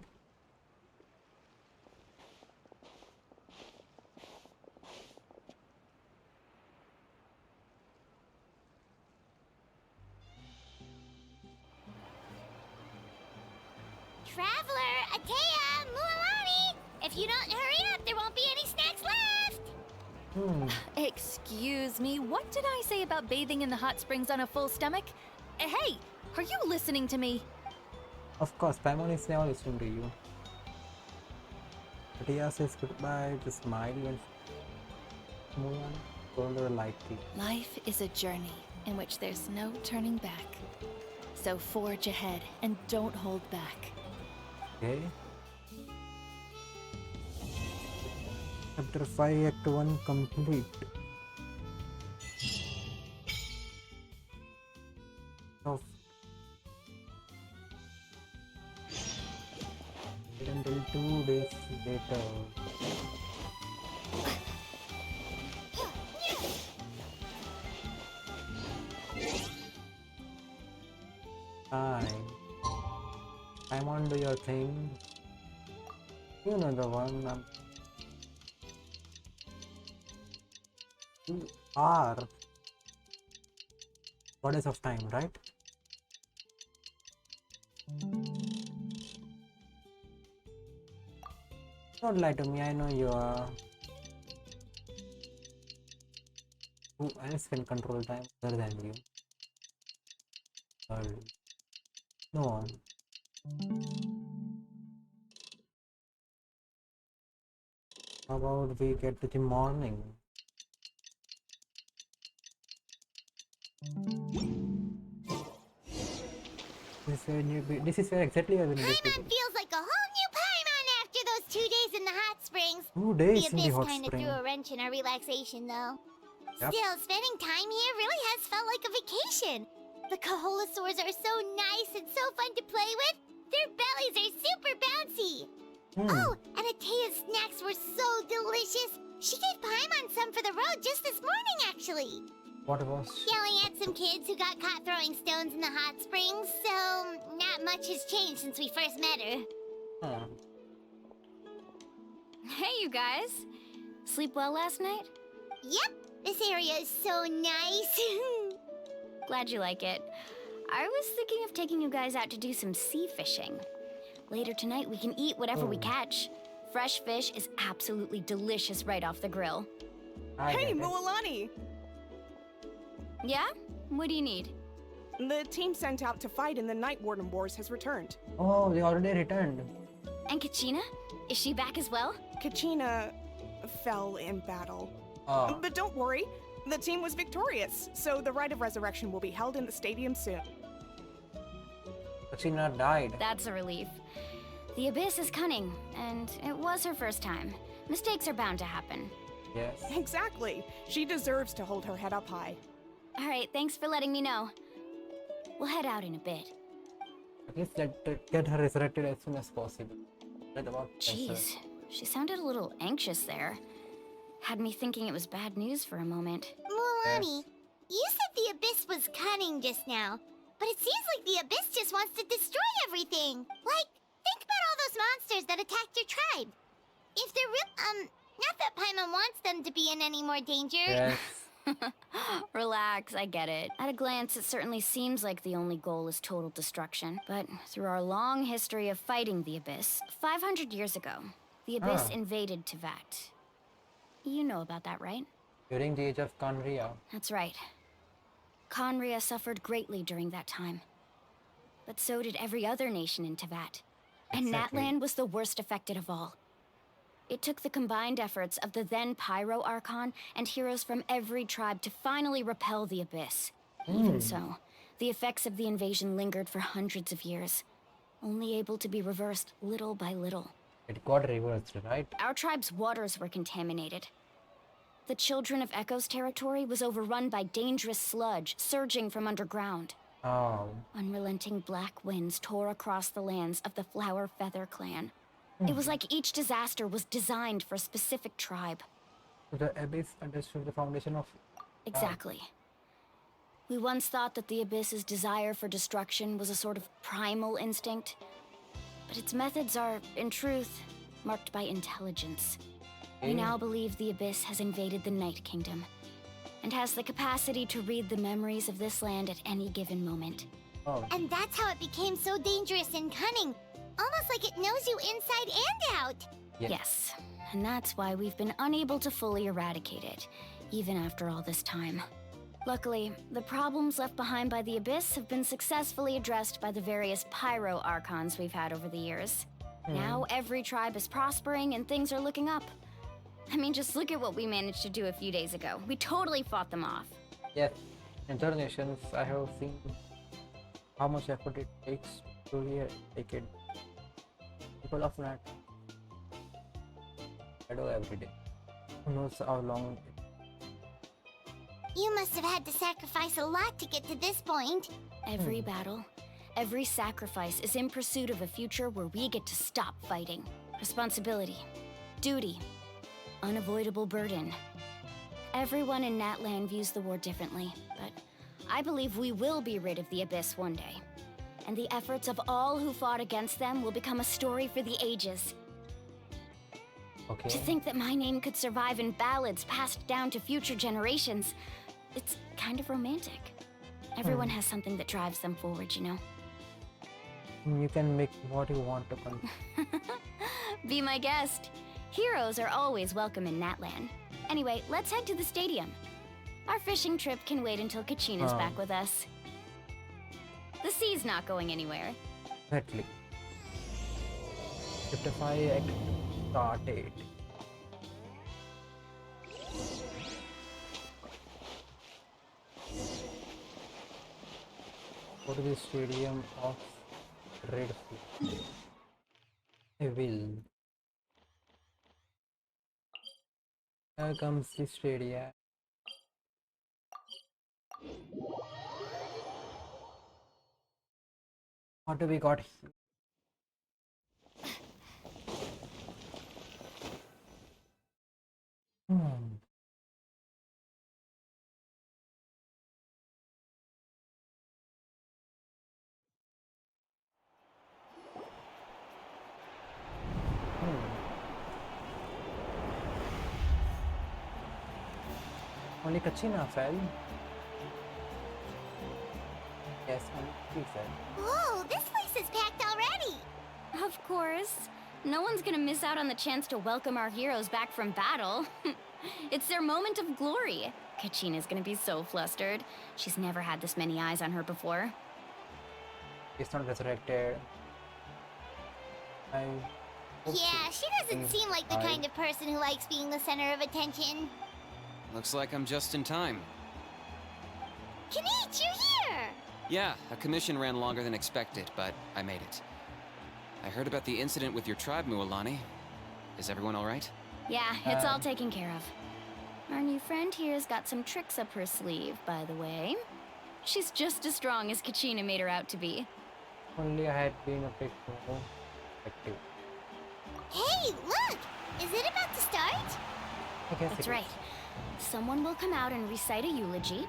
[SPEAKER 4] Traveler, Atea, Mualani! If you don't hurry up, there won't be any snacks left!
[SPEAKER 8] Excuse me, what did I say about bathing in the hot springs on a full stomach? Hey, are you listening to me?
[SPEAKER 1] Of course, Paimon is now listening to you. Tia says goodbye, just smile and Mulan told her lightly.
[SPEAKER 8] Life is a journey in which there's no turning back. So forge ahead and don't hold back.
[SPEAKER 1] Okay. Chapter 5, Act 1 complete. Of until 2 days later. Fine. I'm on to your thing. You know the one. You are goddess of time, right? Don't lie to me, I know you are. Who else can control time other than you? Girl. No one. How about we get to the morning? This is where exactly I will need to
[SPEAKER 4] Paimon
[SPEAKER 1] be.
[SPEAKER 4] feels like a whole new Paimon after those 2 days in the hot springs.
[SPEAKER 1] 2 days
[SPEAKER 4] The
[SPEAKER 1] in the
[SPEAKER 4] Abyss
[SPEAKER 1] hot
[SPEAKER 4] kinda
[SPEAKER 1] spring.
[SPEAKER 4] threw a wrench in our relaxation, though.
[SPEAKER 1] Yep.
[SPEAKER 4] Still, spending time here really has felt like a vacation. The Kaholosaurs are so nice and so fun to play with. Their bellies are super bouncy. Oh, and Atea's snacks were so delicious. She gave Paimon some for the road just this morning, actually.
[SPEAKER 1] What was?
[SPEAKER 4] Yelling at some kids who got caught throwing stones in the hot springs, so not much has changed since we first met her.
[SPEAKER 1] Huh.
[SPEAKER 2] Hey, you guys. Sleep well last night?
[SPEAKER 4] Yep, this area is so nice.
[SPEAKER 2] Glad you like it. I was thinking of taking you guys out to do some sea fishing. Later tonight, we can eat whatever we catch. Fresh fish is absolutely delicious right off the grill.
[SPEAKER 1] I
[SPEAKER 10] Hey,
[SPEAKER 1] get it.
[SPEAKER 10] Mualani!
[SPEAKER 2] Yeah? What do you need?
[SPEAKER 10] The team sent out to fight in the Night Warden Wars has returned.
[SPEAKER 1] Oh, they already returned.
[SPEAKER 2] And Kachina? Is she back as well?
[SPEAKER 10] Kachina fell in battle.
[SPEAKER 1] Oh,
[SPEAKER 10] But don't worry, the team was victorious, so the rite of resurrection will be held in the stadium soon.
[SPEAKER 1] Kachina died.
[SPEAKER 2] That's a relief. The Abyss is cunning, and it was her first time. Mistakes are bound to happen.
[SPEAKER 1] Yes.
[SPEAKER 10] Exactly. She deserves to hold her head up high.
[SPEAKER 2] All right, thanks for letting me know. We'll head out in a bit.
[SPEAKER 1] At least get her resurrected as soon as possible. Right about
[SPEAKER 2] Jeez, she sounded a little anxious there. Had me thinking it was bad news for a moment.
[SPEAKER 4] Mualani, you said the Abyss was cunning just now, but it seems like the Abyss just wants to destroy everything. Like, think about all those monsters that attacked your tribe. If they're real, not that Paimon wants them to be in any more danger.
[SPEAKER 1] Yes.
[SPEAKER 2] Relax, I get it. At a glance, it certainly seems like the only goal is total destruction. But through our long history of fighting the Abyss, 500 years ago, the Abyss invaded Tevat. You know about that, right?
[SPEAKER 1] During the age of Conria.
[SPEAKER 2] That's right. Conria suffered greatly during that time. But so did every other nation in Tevat. And
[SPEAKER 1] Exactly.
[SPEAKER 2] Natlan was the worst affected of all. It took the combined efforts of the then Pyro Archon and heroes from every tribe to finally repel the Abyss. Even so, the effects of the invasion lingered for hundreds of years, only able to be reversed little by little.
[SPEAKER 1] It got reversed, right?
[SPEAKER 2] Our tribe's waters were contaminated. The Children of Echo's territory was overrun by dangerous sludge surging from underground.
[SPEAKER 1] Oh.
[SPEAKER 2] Unrelenting black winds tore across the lands of the Flower Feather clan. It was like each disaster was designed for a specific tribe.
[SPEAKER 1] The Abyss understood the foundation of...
[SPEAKER 2] Exactly. We once thought that the Abyss's desire for destruction was a sort of primal instinct, but its methods are, in truth, marked by intelligence. We now believe the Abyss has invaded the Night Kingdom, and has the capacity to read the memories of this land at any given moment.
[SPEAKER 1] Oh,
[SPEAKER 4] And that's how it became so dangerous and cunning. Almost like it knows you inside and out.
[SPEAKER 1] yeah.
[SPEAKER 2] Yes, and that's why we've been unable to fully eradicate it, even after all this time. Luckily, the problems left behind by the Abyss have been successfully addressed by the various pyro archons we've had over the years. Now every tribe is prospering and things are looking up. I mean, just look at what we managed to do a few days ago. We totally fought them off.
[SPEAKER 1] Yes, internations, I have seen how much effort it takes to take it. People of Nat shadow every day. Who knows how long
[SPEAKER 4] You must have had to sacrifice a lot to get to this point.
[SPEAKER 2] Every battle, every sacrifice is in pursuit of a future where we get to stop fighting. Responsibility, duty, unavoidable burden. Everyone in Natlan views the war differently, but I believe we will be rid of the Abyss one day. And the efforts of all who fought against them will become a story for the ages.
[SPEAKER 1] Okay.
[SPEAKER 2] To think that my name could survive in ballads passed down to future generations, it's kind of romantic. Everyone has something that drives them forward, you know?
[SPEAKER 1] You can make what you want to
[SPEAKER 2] Be my guest. Heroes are always welcome in Natlan. Anyway, let's head to the stadium. Our fishing trip can wait until Kachina's back with us. The sea's not going anywhere.
[SPEAKER 1] Exactly. Rectify act started. Go to the stadium of Red Flag. I will. Here comes the stadium. What do we got here? Hmm. Only Kachina fell. Yes, only she fell.
[SPEAKER 4] Whoa, this place is packed already.
[SPEAKER 2] Of course. No one's gonna miss out on the chance to welcome our heroes back from battle. It's their moment of glory. Kachina's gonna be so flustered. She's never had this many eyes on her before.
[SPEAKER 1] It's not resurrected. I hope
[SPEAKER 4] Yeah, she doesn't seem like the kind of person who likes being the center of attention.
[SPEAKER 11] Looks like I'm just in time.
[SPEAKER 4] Kanich, you're here!
[SPEAKER 11] Yeah, a commission ran longer than expected, but I made it. I heard about the incident with your tribe, Mualani. Is everyone all right?
[SPEAKER 2] Yeah, it's all taken care of. Our new friend here's got some tricks up her sleeve, by the way. She's just as strong as Kachina made her out to be.
[SPEAKER 1] only I had been a bit more active.
[SPEAKER 4] Hey, look! Is it about to start?
[SPEAKER 1] I guess
[SPEAKER 2] That's
[SPEAKER 1] it
[SPEAKER 2] right. Someone will come out and recite a eulogy,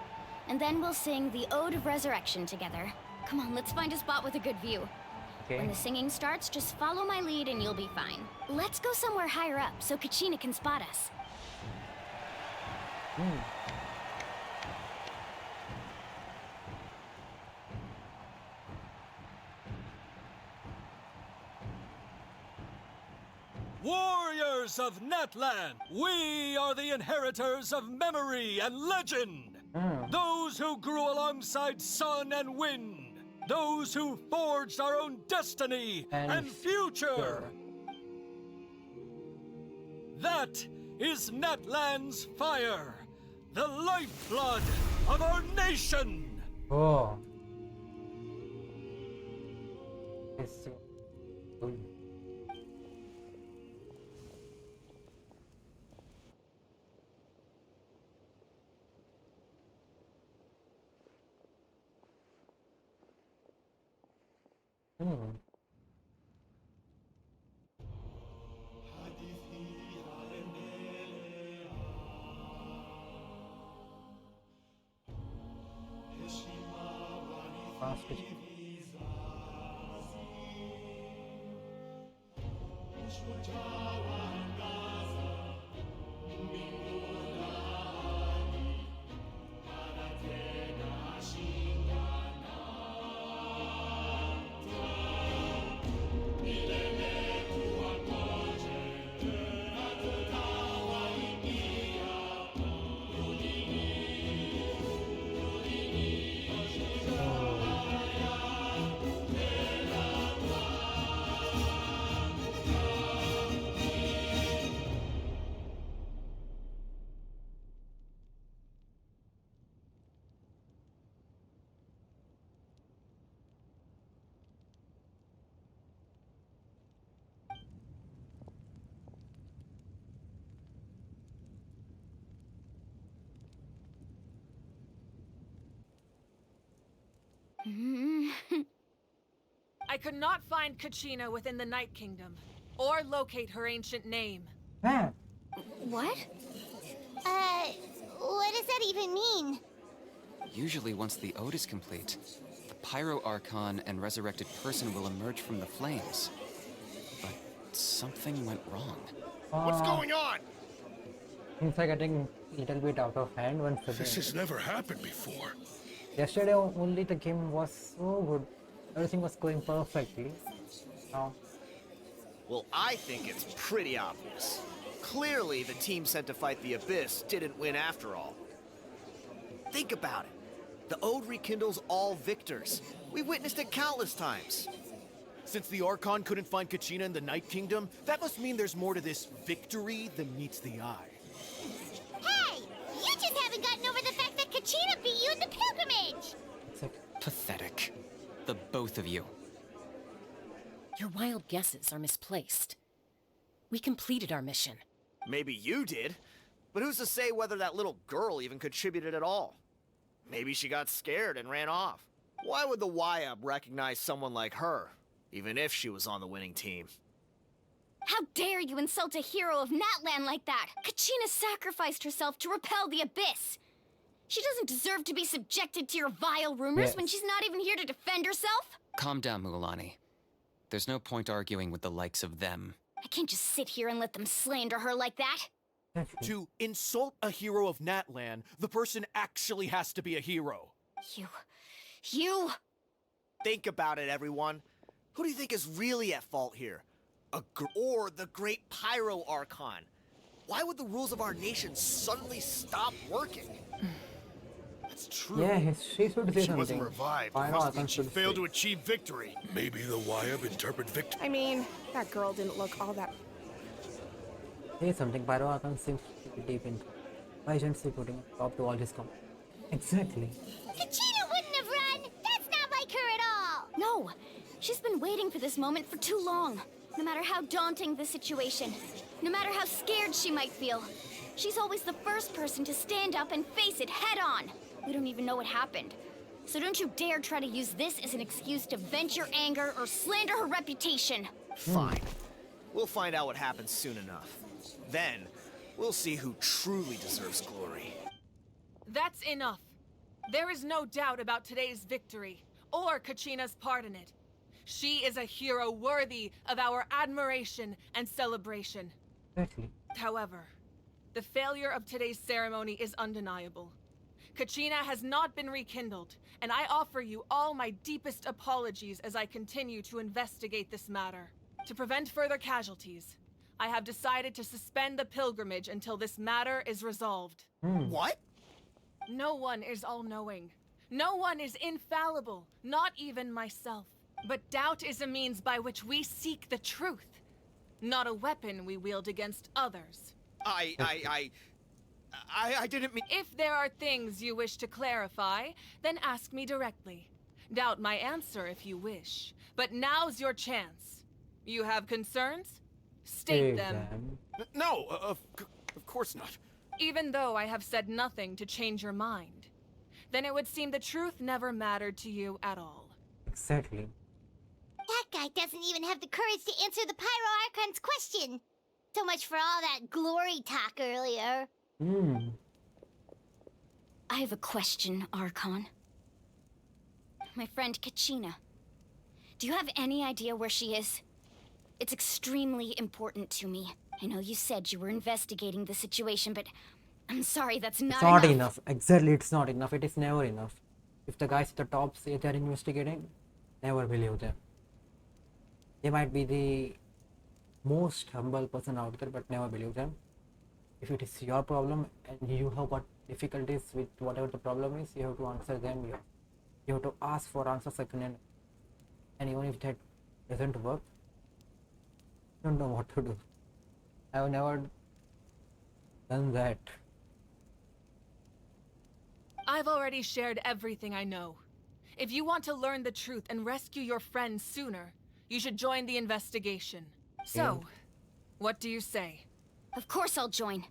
[SPEAKER 2] and then we'll sing the Ode of Resurrection together. Come on, let's find a spot with a good view.
[SPEAKER 1] Okay.
[SPEAKER 2] When the singing starts, just follow my lead and you'll be fine. Let's go somewhere higher up so Kachina can spot us.
[SPEAKER 6] Warriors of Natlan, we are the inheritors of memory and legend. Those who grew alongside sun and wind. Those who forged our own destiny and future. That is Natlan's fire, the lifeblood of our nation.
[SPEAKER 1] Oh. It's so good.
[SPEAKER 12] I could not find Kachina within the Night Kingdom, or locate her ancient name.
[SPEAKER 1] Huh.
[SPEAKER 2] What?
[SPEAKER 4] What does that even mean?
[SPEAKER 11] Usually once the ode is complete, the Pyro Archon and resurrected person will emerge from the flames. But something went wrong.
[SPEAKER 13] What's going on?
[SPEAKER 1] Things are getting a little bit out of hand once again.
[SPEAKER 13] This has never happened before.
[SPEAKER 1] Yesterday only the game was so good. Everything was going perfectly. Now,
[SPEAKER 14] Well, I think it's pretty obvious. Clearly, the team sent to fight the Abyss didn't win after all. Think about it. The Ode rekindles all victors. We witnessed it countless times.
[SPEAKER 7] Since the Archon couldn't find Kachina in the Night Kingdom, that must mean there's more to this victory than meets the eye.
[SPEAKER 4] Hey! You just haven't gotten over the fact that Kachina beat you in the pilgrimage!
[SPEAKER 1] it's like,
[SPEAKER 11] Pathetic. The both of you.
[SPEAKER 15] Your wild guesses are misplaced. We completed our mission.
[SPEAKER 14] Maybe you did, but who's to say whether that little girl even contributed at all? Maybe she got scared and ran off. Why would the YUB recognize someone like her, even if she was on the winning team?
[SPEAKER 2] How dare you insult a hero of Natlan like that? Kachina sacrificed herself to repel the Abyss. She doesn't deserve to be subjected to your vile rumors when she's not even here to defend herself.
[SPEAKER 11] Calm down, Mualani. There's no point arguing with the likes of them.
[SPEAKER 2] I can't just sit here and let them slander her like that.
[SPEAKER 7] To insult a hero of Natlan, the person actually has to be a hero.
[SPEAKER 2] You...
[SPEAKER 14] Think about it, everyone. Who do you think is really at fault here? Or the great Pyro Archon? Why would the rules of our nation suddenly stop working?
[SPEAKER 13] That's true.
[SPEAKER 1] yeah, she should say
[SPEAKER 13] She
[SPEAKER 1] something.
[SPEAKER 13] wasn't revived.
[SPEAKER 1] Why
[SPEAKER 13] It
[SPEAKER 1] not?
[SPEAKER 13] must mean she failed to achieve victory. Maybe the YUB interpret victory.
[SPEAKER 10] I mean, that girl didn't look all that.
[SPEAKER 1] Say something. Pyro Archon seems to be deep in. Why isn't she putting a stop to all this comment? Exactly.
[SPEAKER 4] Kachina wouldn't have run! That's not like her at all!
[SPEAKER 2] No, she's been waiting for this moment for too long. No matter how daunting the situation, no matter how scared she might feel, she's always the first person to stand up and face it head on. We don't even know what happened. So don't you dare try to use this as an excuse to vent your anger or slander her reputation.
[SPEAKER 14] Fine. We'll find out what happens soon enough. Then, we'll see who truly deserves glory.
[SPEAKER 12] That's enough. There is no doubt about today's victory, or Kachina's part in it. She is a hero worthy of our admiration and celebration.
[SPEAKER 1] Exactly.
[SPEAKER 12] However, the failure of today's ceremony is undeniable. Kachina has not been rekindled, and I offer you all my deepest apologies as I continue to investigate this matter. To prevent further casualties, I have decided to suspend the pilgrimage until this matter is resolved.
[SPEAKER 14] What?
[SPEAKER 12] No one is all-knowing. No one is infallible, not even myself. But doubt is a means by which we seek the truth, not a weapon we wield against others.
[SPEAKER 14] I didn't mean...
[SPEAKER 12] If there are things you wish to clarify, then ask me directly. Doubt my answer if you wish. But now's your chance. You have concerns? State them.
[SPEAKER 7] No, of course not.
[SPEAKER 12] Even though I have said nothing to change your mind, then it would seem the truth never mattered to you at all.
[SPEAKER 1] Exactly.
[SPEAKER 4] That guy doesn't even have the courage to answer the Pyro Archon's question. So much for all that glory talk earlier.
[SPEAKER 2] I have a question, Archon. My friend Kachina. Do you have any idea where she is? It's extremely important to me. I know you said you were investigating the situation, but I'm sorry, that's
[SPEAKER 1] It's
[SPEAKER 2] not
[SPEAKER 1] not
[SPEAKER 2] enough.
[SPEAKER 1] enough. Exactly, it's not enough. It is never enough. If the guys at the top say they're investigating, never believe them. They might be the most humble person out there, but never believe them. If it is your problem and you have got difficulties with whatever the problem is, you have to answer them. You have to ask for answers again, and even if that doesn't work, you don't know what to do. I've never done that.
[SPEAKER 12] I've already shared everything I know. If you want to learn the truth and rescue your friends sooner, you should join the investigation. So, what do you say?
[SPEAKER 2] Of course I'll join.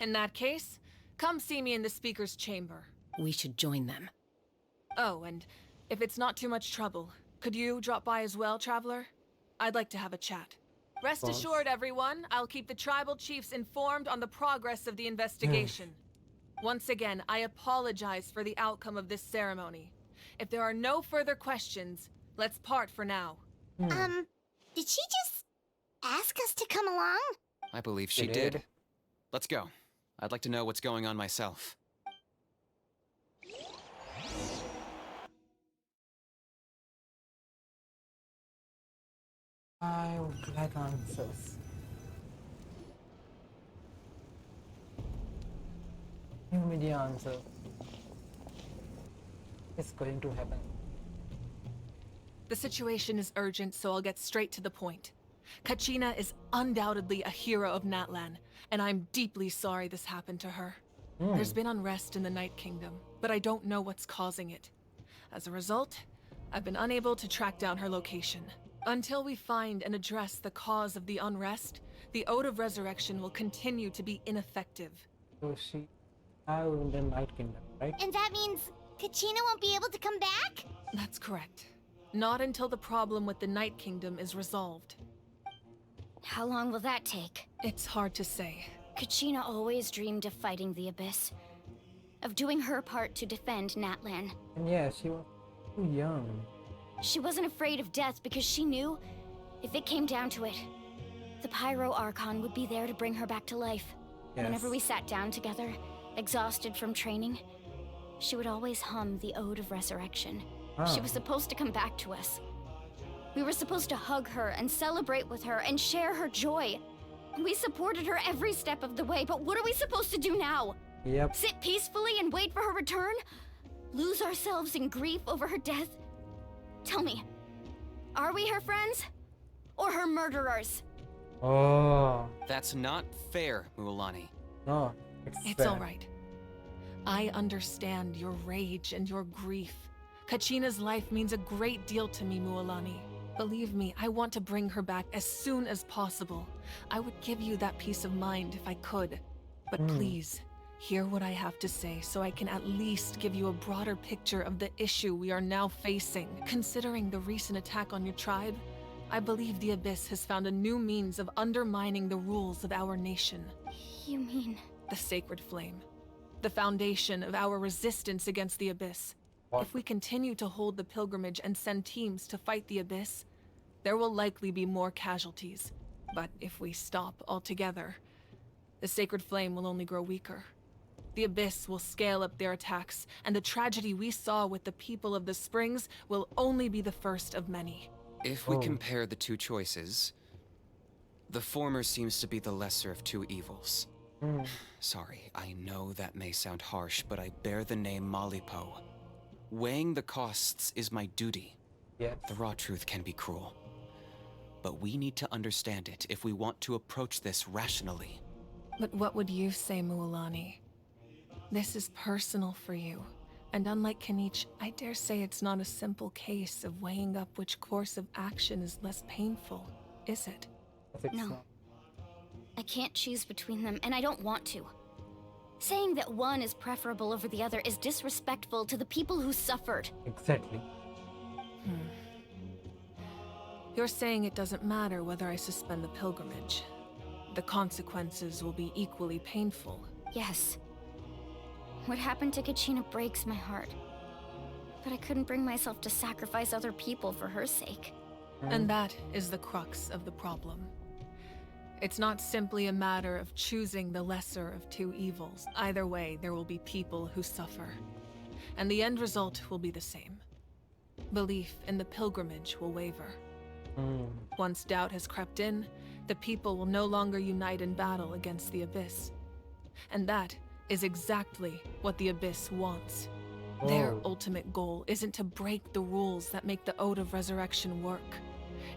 [SPEAKER 12] In that case, come see me in the speaker's chamber.
[SPEAKER 15] We should join them.
[SPEAKER 12] Oh, and if it's not too much trouble, could you drop by as well, Traveler? I'd like to have a chat. Rest assured, everyone, I'll keep the tribal chiefs informed on the progress of the investigation. Once again, I apologize for the outcome of this ceremony. If there are no further questions, let's part for now.
[SPEAKER 4] Did she just ask us to come along?
[SPEAKER 11] I believe she did. Let's go. I'd like to know what's going on myself.
[SPEAKER 1] I would like answers. Give me the answer. It's going to happen.
[SPEAKER 12] The situation is urgent, so I'll get straight to the point. Kachina is undoubtedly a hero of Natlan, and I'm deeply sorry this happened to her. There's been unrest in the Night Kingdom, but I don't know what's causing it. As a result, I've been unable to track down her location. Until we find and address the cause of the unrest, the Ode of Resurrection will continue to be ineffective.
[SPEAKER 1] So she out in the Night Kingdom, right?
[SPEAKER 4] And that means Kachina won't be able to come back?
[SPEAKER 12] That's correct. Not until the problem with the Night Kingdom is resolved.
[SPEAKER 2] How long will that take?
[SPEAKER 12] It's hard to say.
[SPEAKER 2] Kachina always dreamed of fighting the Abyss. Of doing her part to defend Natlan.
[SPEAKER 1] And yeah, she was too young.
[SPEAKER 2] She wasn't afraid of death because she knew, if it came down to it, the Pyro Archon would be there to bring her back to life.
[SPEAKER 1] Yes.
[SPEAKER 2] Whenever we sat down together, exhausted from training, she would always hum the Ode of Resurrection. She was supposed to come back to us. We were supposed to hug her and celebrate with her and share her joy. We supported her every step of the way, but what are we supposed to do now?
[SPEAKER 1] Yep.
[SPEAKER 2] Sit peacefully and wait for her return? Lose ourselves in grief over her death? Tell me, are we her friends? Or her murderers?
[SPEAKER 1] Oh.
[SPEAKER 11] That's not fair, Mualani.
[SPEAKER 1] No,
[SPEAKER 12] It's
[SPEAKER 1] fair.
[SPEAKER 12] all right. I understand your rage and your grief. Kachina's life means a great deal to me, Mualani. Believe me, I want to bring her back as soon as possible. I would give you that peace of mind if I could. But please, hear what I have to say so I can at least give you a broader picture of the issue we are now facing. Considering the recent attack on your tribe, I believe the Abyss has found a new means of undermining the rules of our nation.
[SPEAKER 2] You mean?
[SPEAKER 12] The Sacred Flame. The foundation of our resistance against the Abyss. If we continue to hold the pilgrimage and send teams to fight the Abyss, there will likely be more casualties. But if we stop altogether, the Sacred Flame will only grow weaker. The Abyss will scale up their attacks, and the tragedy we saw with the people of the Springs will only be the first of many.
[SPEAKER 11] If we compare the two choices, the former seems to be the lesser of two evils. Sorry, I know that may sound harsh, but I bear the name Malipo. Weighing the costs is my duty.
[SPEAKER 1] Yes.
[SPEAKER 11] The raw truth can be cruel. But we need to understand it if we want to approach this rationally.
[SPEAKER 12] But what would you say, Mualani? This is personal for you. And unlike Kanich, I dare say it's not a simple case of weighing up which course of action is less painful, is it?
[SPEAKER 2] No. I can't choose between them, and I don't want to. Saying that one is preferable over the other is disrespectful to the people who suffered.
[SPEAKER 1] Exactly.
[SPEAKER 12] You're saying it doesn't matter whether I suspend the pilgrimage. The consequences will be equally painful.
[SPEAKER 2] Yes. What happened to Kachina breaks my heart. but I couldn't bring myself to sacrifice other people for her sake.
[SPEAKER 12] And that is the crux of the problem. It's not simply a matter of choosing the lesser of two evils. Either way, there will be people who suffer. And the end result will be the same. Belief in the pilgrimage will waver. Once doubt has crept in, the people will no longer unite in battle against the Abyss. And that is exactly what the Abyss wants. Their ultimate goal isn't to break the rules that make the Ode of Resurrection work.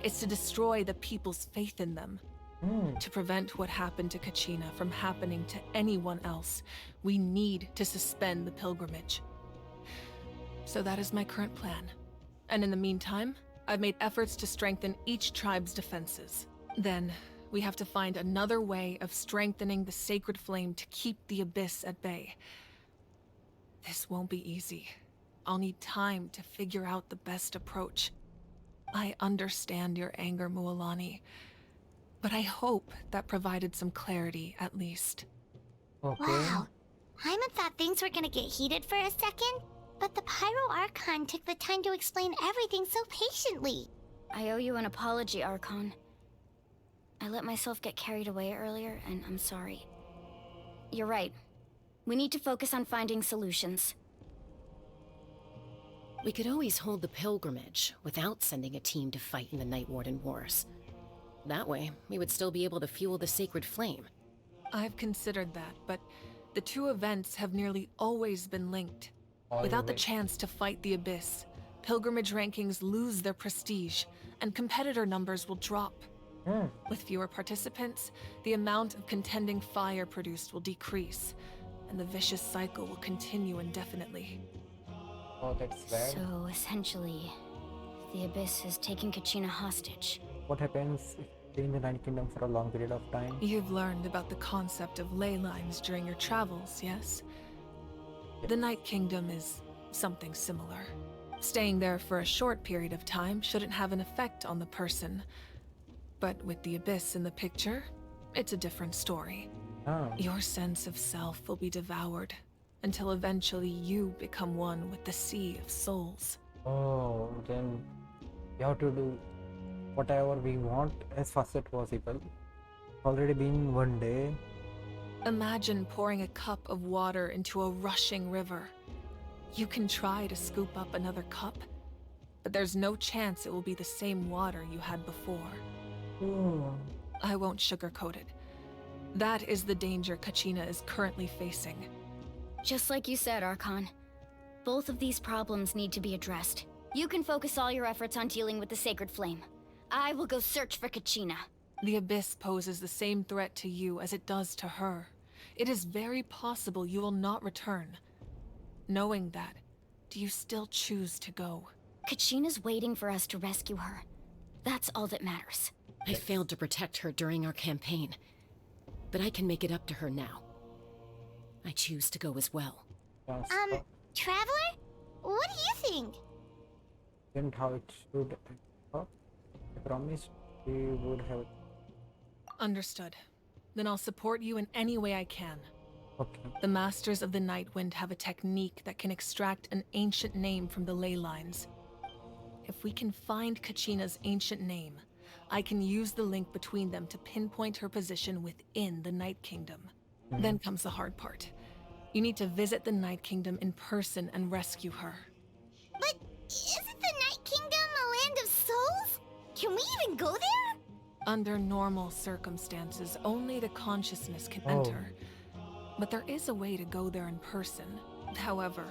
[SPEAKER 12] It's to destroy the people's faith in them. To prevent what happened to Kachina from happening to anyone else, we need to suspend the pilgrimage. So that is my current plan. And in the meantime, I've made efforts to strengthen each tribe's defenses. Then, we have to find another way of strengthening the sacred flame to keep the Abyss at bay. This won't be easy. I'll need time to figure out the best approach. I understand your anger, Mualani, but I hope that provided some clarity at least.
[SPEAKER 4] Wow. Hyman thought things were gonna get heated for a second, but the Pyro Archon took the time to explain everything so patiently.
[SPEAKER 2] I owe you an apology, Archon. I let myself get carried away earlier, and I'm sorry. You're right. We need to focus on finding solutions.
[SPEAKER 15] We could always hold the pilgrimage without sending a team to fight in the Night Warden Wars. That way, we would still be able to fuel the sacred flame.
[SPEAKER 12] I've considered that, but the two events have nearly always been linked. Without the chance to fight the Abyss, pilgrimage rankings lose their prestige, and competitor numbers will drop. With fewer participants, the amount of contending fire produced will decrease, and the vicious cycle will continue indefinitely.
[SPEAKER 1] Oh, that's bad.
[SPEAKER 2] So, essentially, the Abyss has taken Kachina hostage.
[SPEAKER 1] What happens if you stay in the Night Kingdom for a long period of time?
[SPEAKER 12] You've learned about the concept of ley lines during your travels, yes? The Night Kingdom is something similar. Staying there for a short period of time shouldn't have an effect on the person. But with the Abyss in the picture, it's a different story. Your sense of self will be devoured, until eventually you become one with the Sea of Souls.
[SPEAKER 1] Oh, then we have to do whatever we want as fast as possible. Already been one day.
[SPEAKER 12] Imagine pouring a cup of water into a rushing river. You can try to scoop up another cup, but there's no chance it will be the same water you had before. I won't sugarcoat it. That is the danger Kachina is currently facing.
[SPEAKER 2] Just like you said, Archon. Both of these problems need to be addressed. You can focus all your efforts on dealing with the Sacred Flame. I will go search for Kachina.
[SPEAKER 12] The Abyss poses the same threat to you as it does to her. It is very possible you will not return. Knowing that, do you still choose to go?
[SPEAKER 2] Kachina's waiting for us to rescue her. That's all that matters.
[SPEAKER 15] I failed to protect her during our campaign, but I can make it up to her now. I choose to go as well.
[SPEAKER 4] Traveler? What do you think?
[SPEAKER 1] Isn't how it should. I promised we would have.
[SPEAKER 12] Understood. Then I'll support you in any way I can.
[SPEAKER 1] Okay.
[SPEAKER 12] The Masters of the Nightwind have a technique that can extract an ancient name from the ley lines. If we can find Kachina's ancient name, I can use the link between them to pinpoint her position within the Night Kingdom. Then comes the hard part. You need to visit the Night Kingdom in person and rescue her.
[SPEAKER 4] But isn't the Night Kingdom a land of souls? Can we even go there?
[SPEAKER 12] Under normal circumstances, only the consciousness can enter. But there is a way to go there in person. However,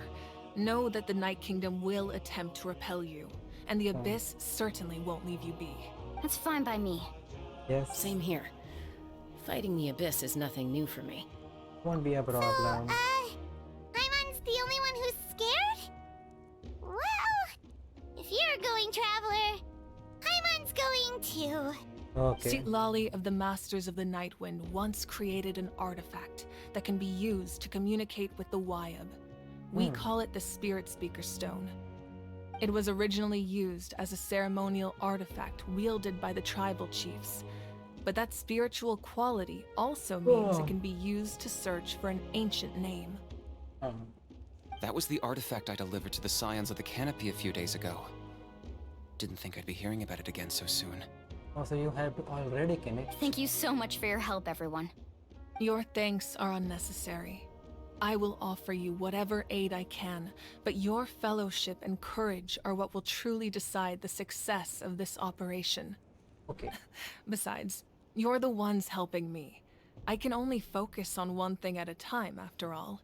[SPEAKER 12] know that the Night Kingdom will attempt to repel you, and the Abyss certainly won't leave you be.
[SPEAKER 2] That's fine by me.
[SPEAKER 1] Yes.
[SPEAKER 15] Same here. Fighting the Abyss is nothing new for me.
[SPEAKER 1] Won't be a problem.
[SPEAKER 4] Hyman's the only one who's scared? Well, if you're going, Traveler, Hyman's going too.
[SPEAKER 1] Okay.
[SPEAKER 12] Lali of the Masters of the Nightwind once created an artifact that can be used to communicate with the Wyab. We call it the Spirit Speaker Stone. It was originally used as a ceremonial artifact wielded by the tribal chiefs, but that spiritual quality also means it can be used to search for an ancient name.
[SPEAKER 11] That was the artifact I delivered to the Scions of the Canopy a few days ago. Didn't think I'd be hearing about it again so soon.
[SPEAKER 1] Oh, so you helped already, Kimmy.
[SPEAKER 2] Thank you so much for your help, everyone.
[SPEAKER 12] Your thanks are unnecessary. I will offer you whatever aid I can, but your fellowship and courage are what will truly decide the success of this operation.
[SPEAKER 1] Okay.
[SPEAKER 12] Besides, you're the ones helping me. I can only focus on one thing at a time, after all.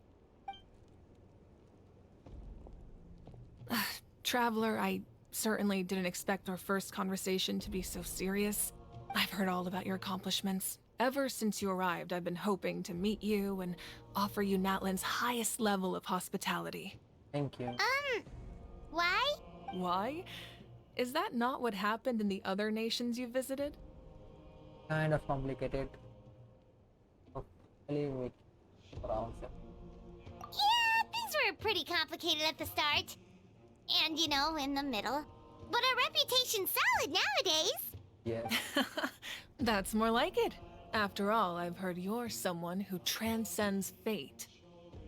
[SPEAKER 12] Traveler, I certainly didn't expect our first conversation to be so serious. I've heard all about your accomplishments. Ever since you arrived, I've been hoping to meet you and offer you Natlan's highest level of hospitality.
[SPEAKER 1] Thank you.
[SPEAKER 4] Why?
[SPEAKER 12] Why? Is that not what happened in the other nations you visited?
[SPEAKER 1] Kind of complicated. Hopefully we can around.
[SPEAKER 4] Yeah, things were pretty complicated at the start. And, you know, in the middle. But our reputation's solid nowadays.
[SPEAKER 1] Yes.
[SPEAKER 12] That's more like it. After all, I've heard you're someone who transcends fate.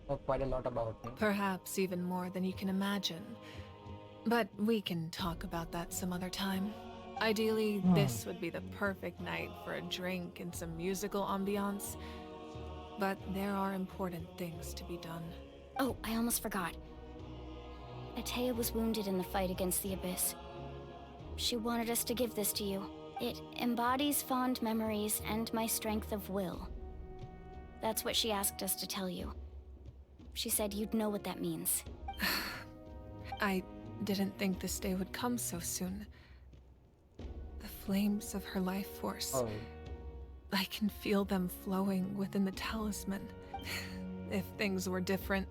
[SPEAKER 1] Know quite a lot about me.
[SPEAKER 12] Perhaps even more than you can imagine. But we can talk about that some other time. Ideally, this would be the perfect night for a drink and some musical ambiance. But there are important things to be done.
[SPEAKER 2] Oh, I almost forgot. Atea was wounded in the fight against the Abyss. She wanted us to give this to you. It embodies fond memories and my strength of will. That's what she asked us to tell you. She said you'd know what that means.
[SPEAKER 12] I didn't think this day would come so soon. The flames of her life force.
[SPEAKER 1] Oh.
[SPEAKER 12] I can feel them flowing within the talisman. If things were different,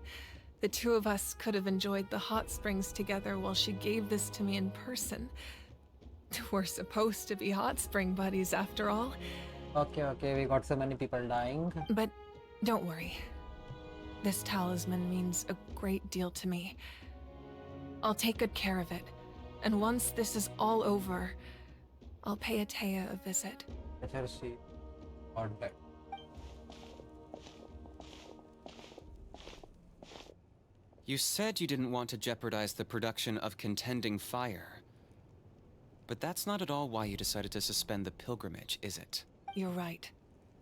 [SPEAKER 12] the two of us could have enjoyed the hot springs together while she gave this to me in person. We're supposed to be hot spring buddies after all.
[SPEAKER 1] Okay, we got so many people dying.
[SPEAKER 12] But don't worry. This talisman means a great deal to me. I'll take good care of it. And once this is all over, I'll pay Atea a visit.
[SPEAKER 1] Let her see. Or dead.
[SPEAKER 11] You said you didn't want to jeopardize the production of contending fire. But that's not at all why you decided to suspend the pilgrimage, is it?
[SPEAKER 12] You're right.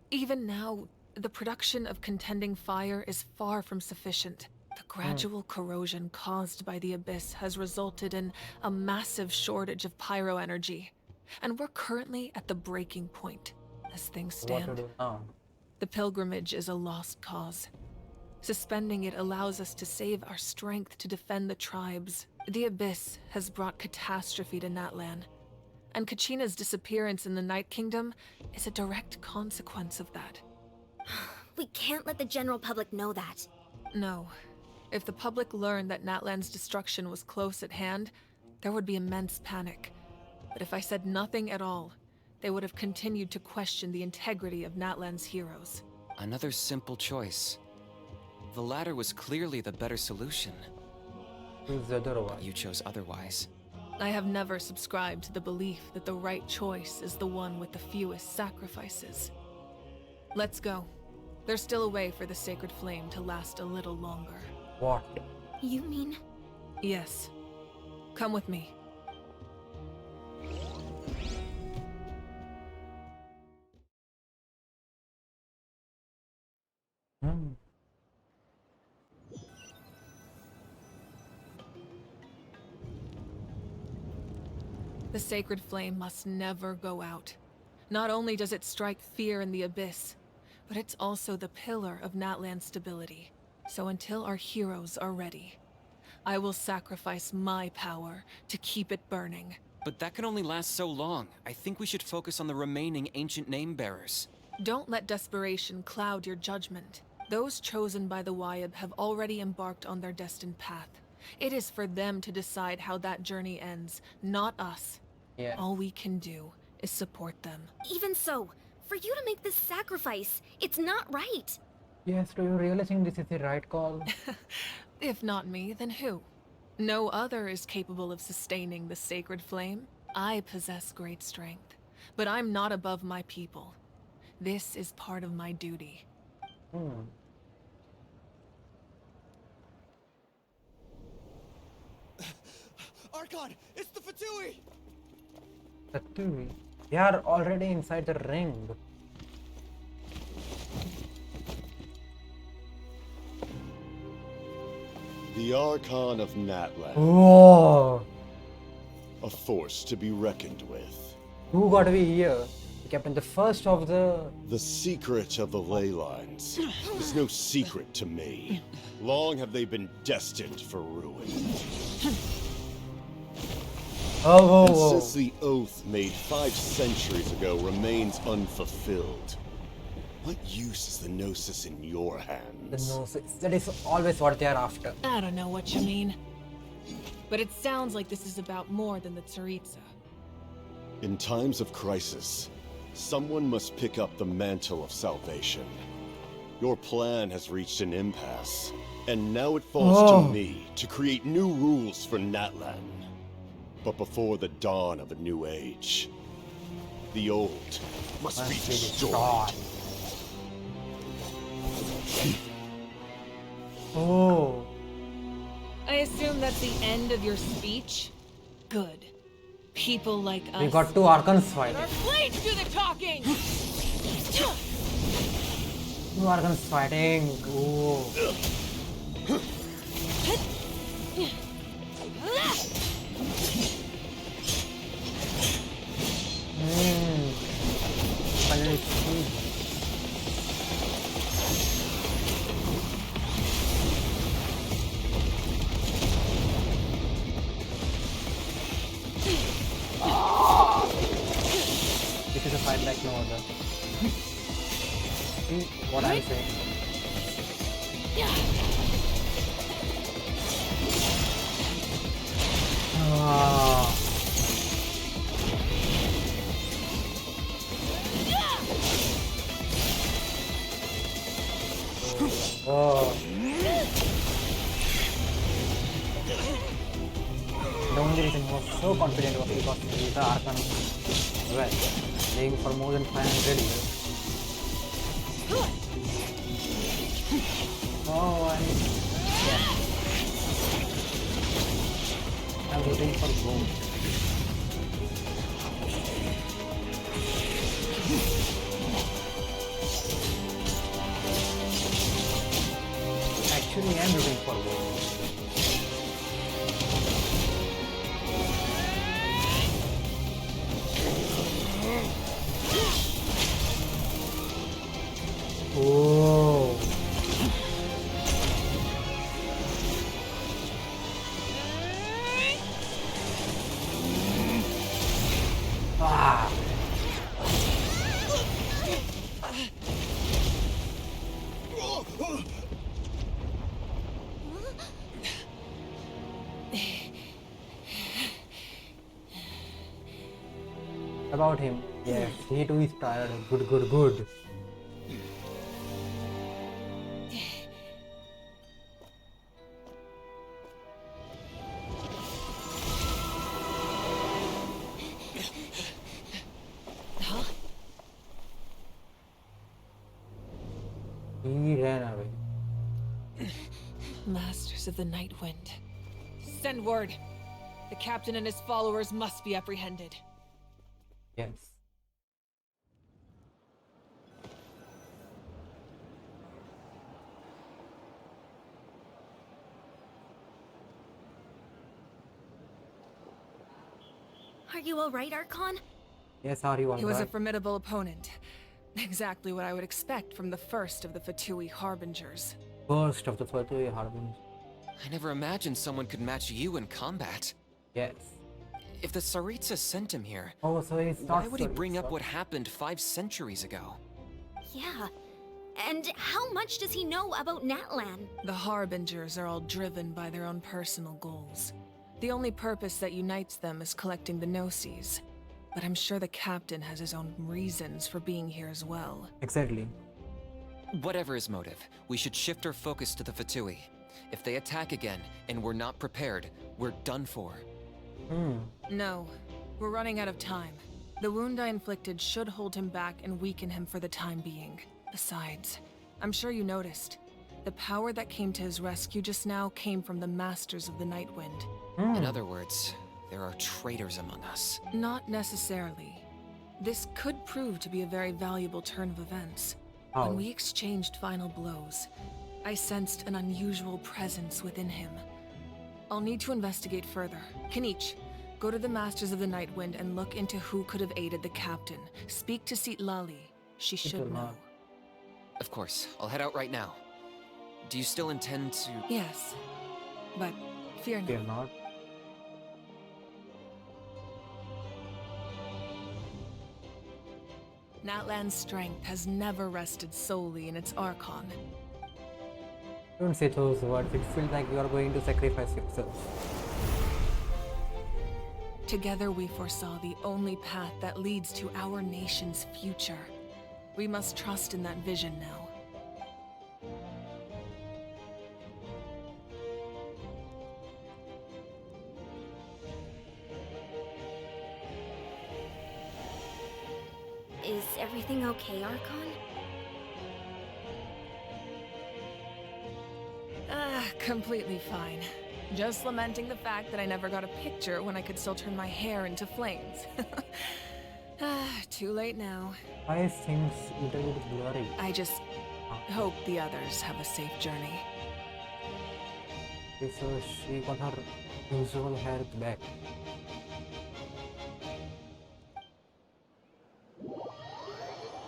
[SPEAKER 12] Even now, the production of contending fire is far from sufficient. The gradual corrosion caused by the Abyss has resulted in a massive shortage of pyro energy. And we're currently at the breaking point, as things stand.
[SPEAKER 1] What to do now?
[SPEAKER 12] The pilgrimage is a lost cause. Suspending it allows us to save our strength to defend the tribes. The Abyss has brought catastrophe to Natlan, and Kachina's disappearance in the Night Kingdom is a direct consequence of that.
[SPEAKER 4] We can't let the general public know that.
[SPEAKER 12] No. If the public learned that Natlan's destruction was close at hand, there would be immense panic. But if I said nothing at all, they would have continued to question the integrity of Natlan's heroes.
[SPEAKER 11] Another simple choice. The latter was clearly the better solution.
[SPEAKER 1] Choose the other one.
[SPEAKER 11] But you chose otherwise.
[SPEAKER 12] I have never subscribed to the belief that the right choice is the one with the fewest sacrifices. Let's go. There's still a way for the sacred flame to last a little longer.
[SPEAKER 1] What?
[SPEAKER 4] You mean?
[SPEAKER 12] Yes. Come with me. The sacred flame must never go out. Not only does it strike fear in the Abyss, but it's also the pillar of Natlan's stability. So until our heroes are ready, I will sacrifice my power to keep it burning.
[SPEAKER 11] But that can only last so long. I think we should focus on the remaining ancient name-bearers.
[SPEAKER 12] Don't let desperation cloud your judgment. Those chosen by the Wyab have already embarked on their destined path. It is for them to decide how that journey ends, not us.
[SPEAKER 1] Yeah.
[SPEAKER 12] All we can do is support them.
[SPEAKER 4] Even so, for you to make this sacrifice, it's not right.
[SPEAKER 1] Yes, do you really think this is the right call?
[SPEAKER 12] If not me, then who? No other is capable of sustaining the sacred flame. I possess great strength, but I'm not above my people. This is part of my duty.
[SPEAKER 16] God! It's the Fatui!
[SPEAKER 1] The two. They are already inside the ring.
[SPEAKER 13] The Archon of Natlan.
[SPEAKER 1] Whoa!
[SPEAKER 13] A force to be reckoned with.
[SPEAKER 1] Who got to be here? The captain, the first of the...
[SPEAKER 13] The secret of the ley lines is no secret to me. Long have they been destined for ruin.
[SPEAKER 1] Oh,
[SPEAKER 13] and since the oath made 5 centuries ago remains unfulfilled, what use is the Gnosis in your hands?
[SPEAKER 1] The Gnosis. That is always what they are after.
[SPEAKER 12] I don't know what you mean. But it sounds like this is about more than the Tsaritsa.
[SPEAKER 13] In times of crisis, someone must pick up the mantle of salvation. Your plan has reached an impasse, and now it falls to me to create new rules for Natlan. But before the dawn of a new age, the old must be destroyed.
[SPEAKER 1] Oh.
[SPEAKER 12] I assume that's the end of your speech? Good. People like us.
[SPEAKER 1] We got 2 Archons fighting.
[SPEAKER 12] Our blades do the talking!
[SPEAKER 1] 2 Archons fighting. Ooh. Finally speed. This is a fight like no other. See what I'm saying? Ah. Oh. The only reason he was so confident was because he is the Archon well, playing for more than 500 years. Oh, I'm rooting for gold. Actually, I'm rooting for gold. Oh. Ah. About him, yes, he too is tired. Good, good, good. He ran away.
[SPEAKER 12] Masters of the Night Wind. Send word. The captain and his followers must be apprehended.
[SPEAKER 1] Yes.
[SPEAKER 2] Are you alright, Archon?
[SPEAKER 1] Yes, are you
[SPEAKER 12] He was a
[SPEAKER 1] alright?
[SPEAKER 12] formidable opponent. Exactly what I would expect from the first of the Fatui Harbingers.
[SPEAKER 1] First of the Fatui Harbingers.
[SPEAKER 11] I never imagined someone could match you in combat.
[SPEAKER 1] Yes.
[SPEAKER 11] If the Tsaritsa sent him here,
[SPEAKER 1] Oh, so he's
[SPEAKER 11] why
[SPEAKER 1] not
[SPEAKER 11] would he bring up
[SPEAKER 1] Tsaritsa.
[SPEAKER 11] what happened 5 centuries ago?
[SPEAKER 2] Yeah. And how much does he know about Natlan?
[SPEAKER 12] The Harbingers are all driven by their own personal goals. The only purpose that unites them is collecting the Gnosis. But I'm sure the captain has his own reasons for being here as well.
[SPEAKER 1] Exactly.
[SPEAKER 11] Whatever his motive, we should shift our focus to the Fatui. If they attack again and we're not prepared, we're done for.
[SPEAKER 12] No, we're running out of time. The wound I inflicted should hold him back and weaken him for the time being. Besides, I'm sure you noticed. The power that came to his rescue just now came from the Masters of the Night Wind.
[SPEAKER 11] In other words, there are traitors among us.
[SPEAKER 12] Not necessarily. This could prove to be a very valuable turn of events.
[SPEAKER 1] How?
[SPEAKER 12] When we exchanged final blows, I sensed an unusual presence within him. I'll need to investigate further. Kanich, go to the Masters of the Night Wind and look into who could have aided the captain. Speak to Lali. She should know.
[SPEAKER 11] Of course, I'll head out right now. Do you still intend to...
[SPEAKER 12] Yes, but fear not.
[SPEAKER 1] Fear not.
[SPEAKER 12] Natlan's strength has never rested solely in its Archon.
[SPEAKER 1] Don't say those words. It feels like you are going to sacrifice yourself.
[SPEAKER 12] Together we foresaw the only path that leads to our nation's future. We must trust in that vision now.
[SPEAKER 2] Is everything okay, Archon?
[SPEAKER 12] Completely fine. Just lamenting the fact that I never got a picture when I could still turn my hair into flames. Too late now.
[SPEAKER 1] Why seems a little bit blurry?
[SPEAKER 12] I just hope the others have a safe journey.
[SPEAKER 1] Okay, so she got her usual hair back.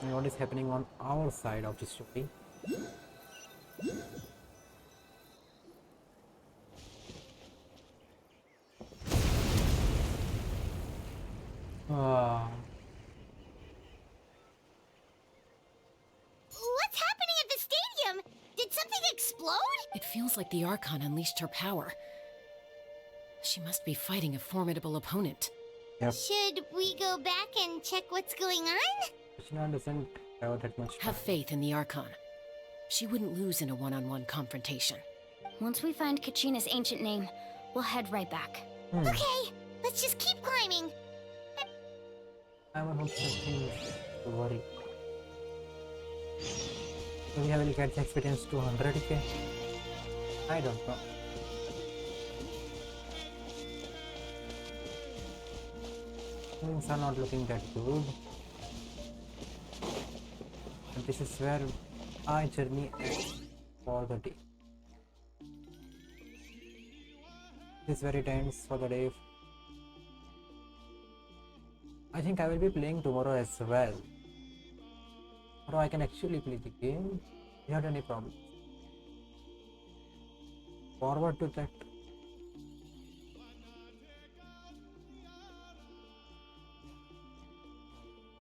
[SPEAKER 1] And what is happening on our side of the story?
[SPEAKER 4] What's happening at the stadium? Did something explode?
[SPEAKER 15] It feels like the Archon unleashed her power. She must be fighting a formidable opponent.
[SPEAKER 1] Yep.
[SPEAKER 4] Should we go back and check what's going on?
[SPEAKER 1] Krishna doesn't have that much time.
[SPEAKER 15] Have faith in the Archon. She wouldn't lose in a one-on-one confrontation.
[SPEAKER 2] Once we find Kachina's ancient name, we'll head right back.
[SPEAKER 4] Okay, let's just keep climbing.
[SPEAKER 1] I'm on something to worry. Do we will get the experience to 100k? I don't know. Things are not looking that good. And this is where our journey ends for the day. This is where it ends for the day. I think I will be playing tomorrow as well. Tomorrow I can actually play the game without any problem. Forward to that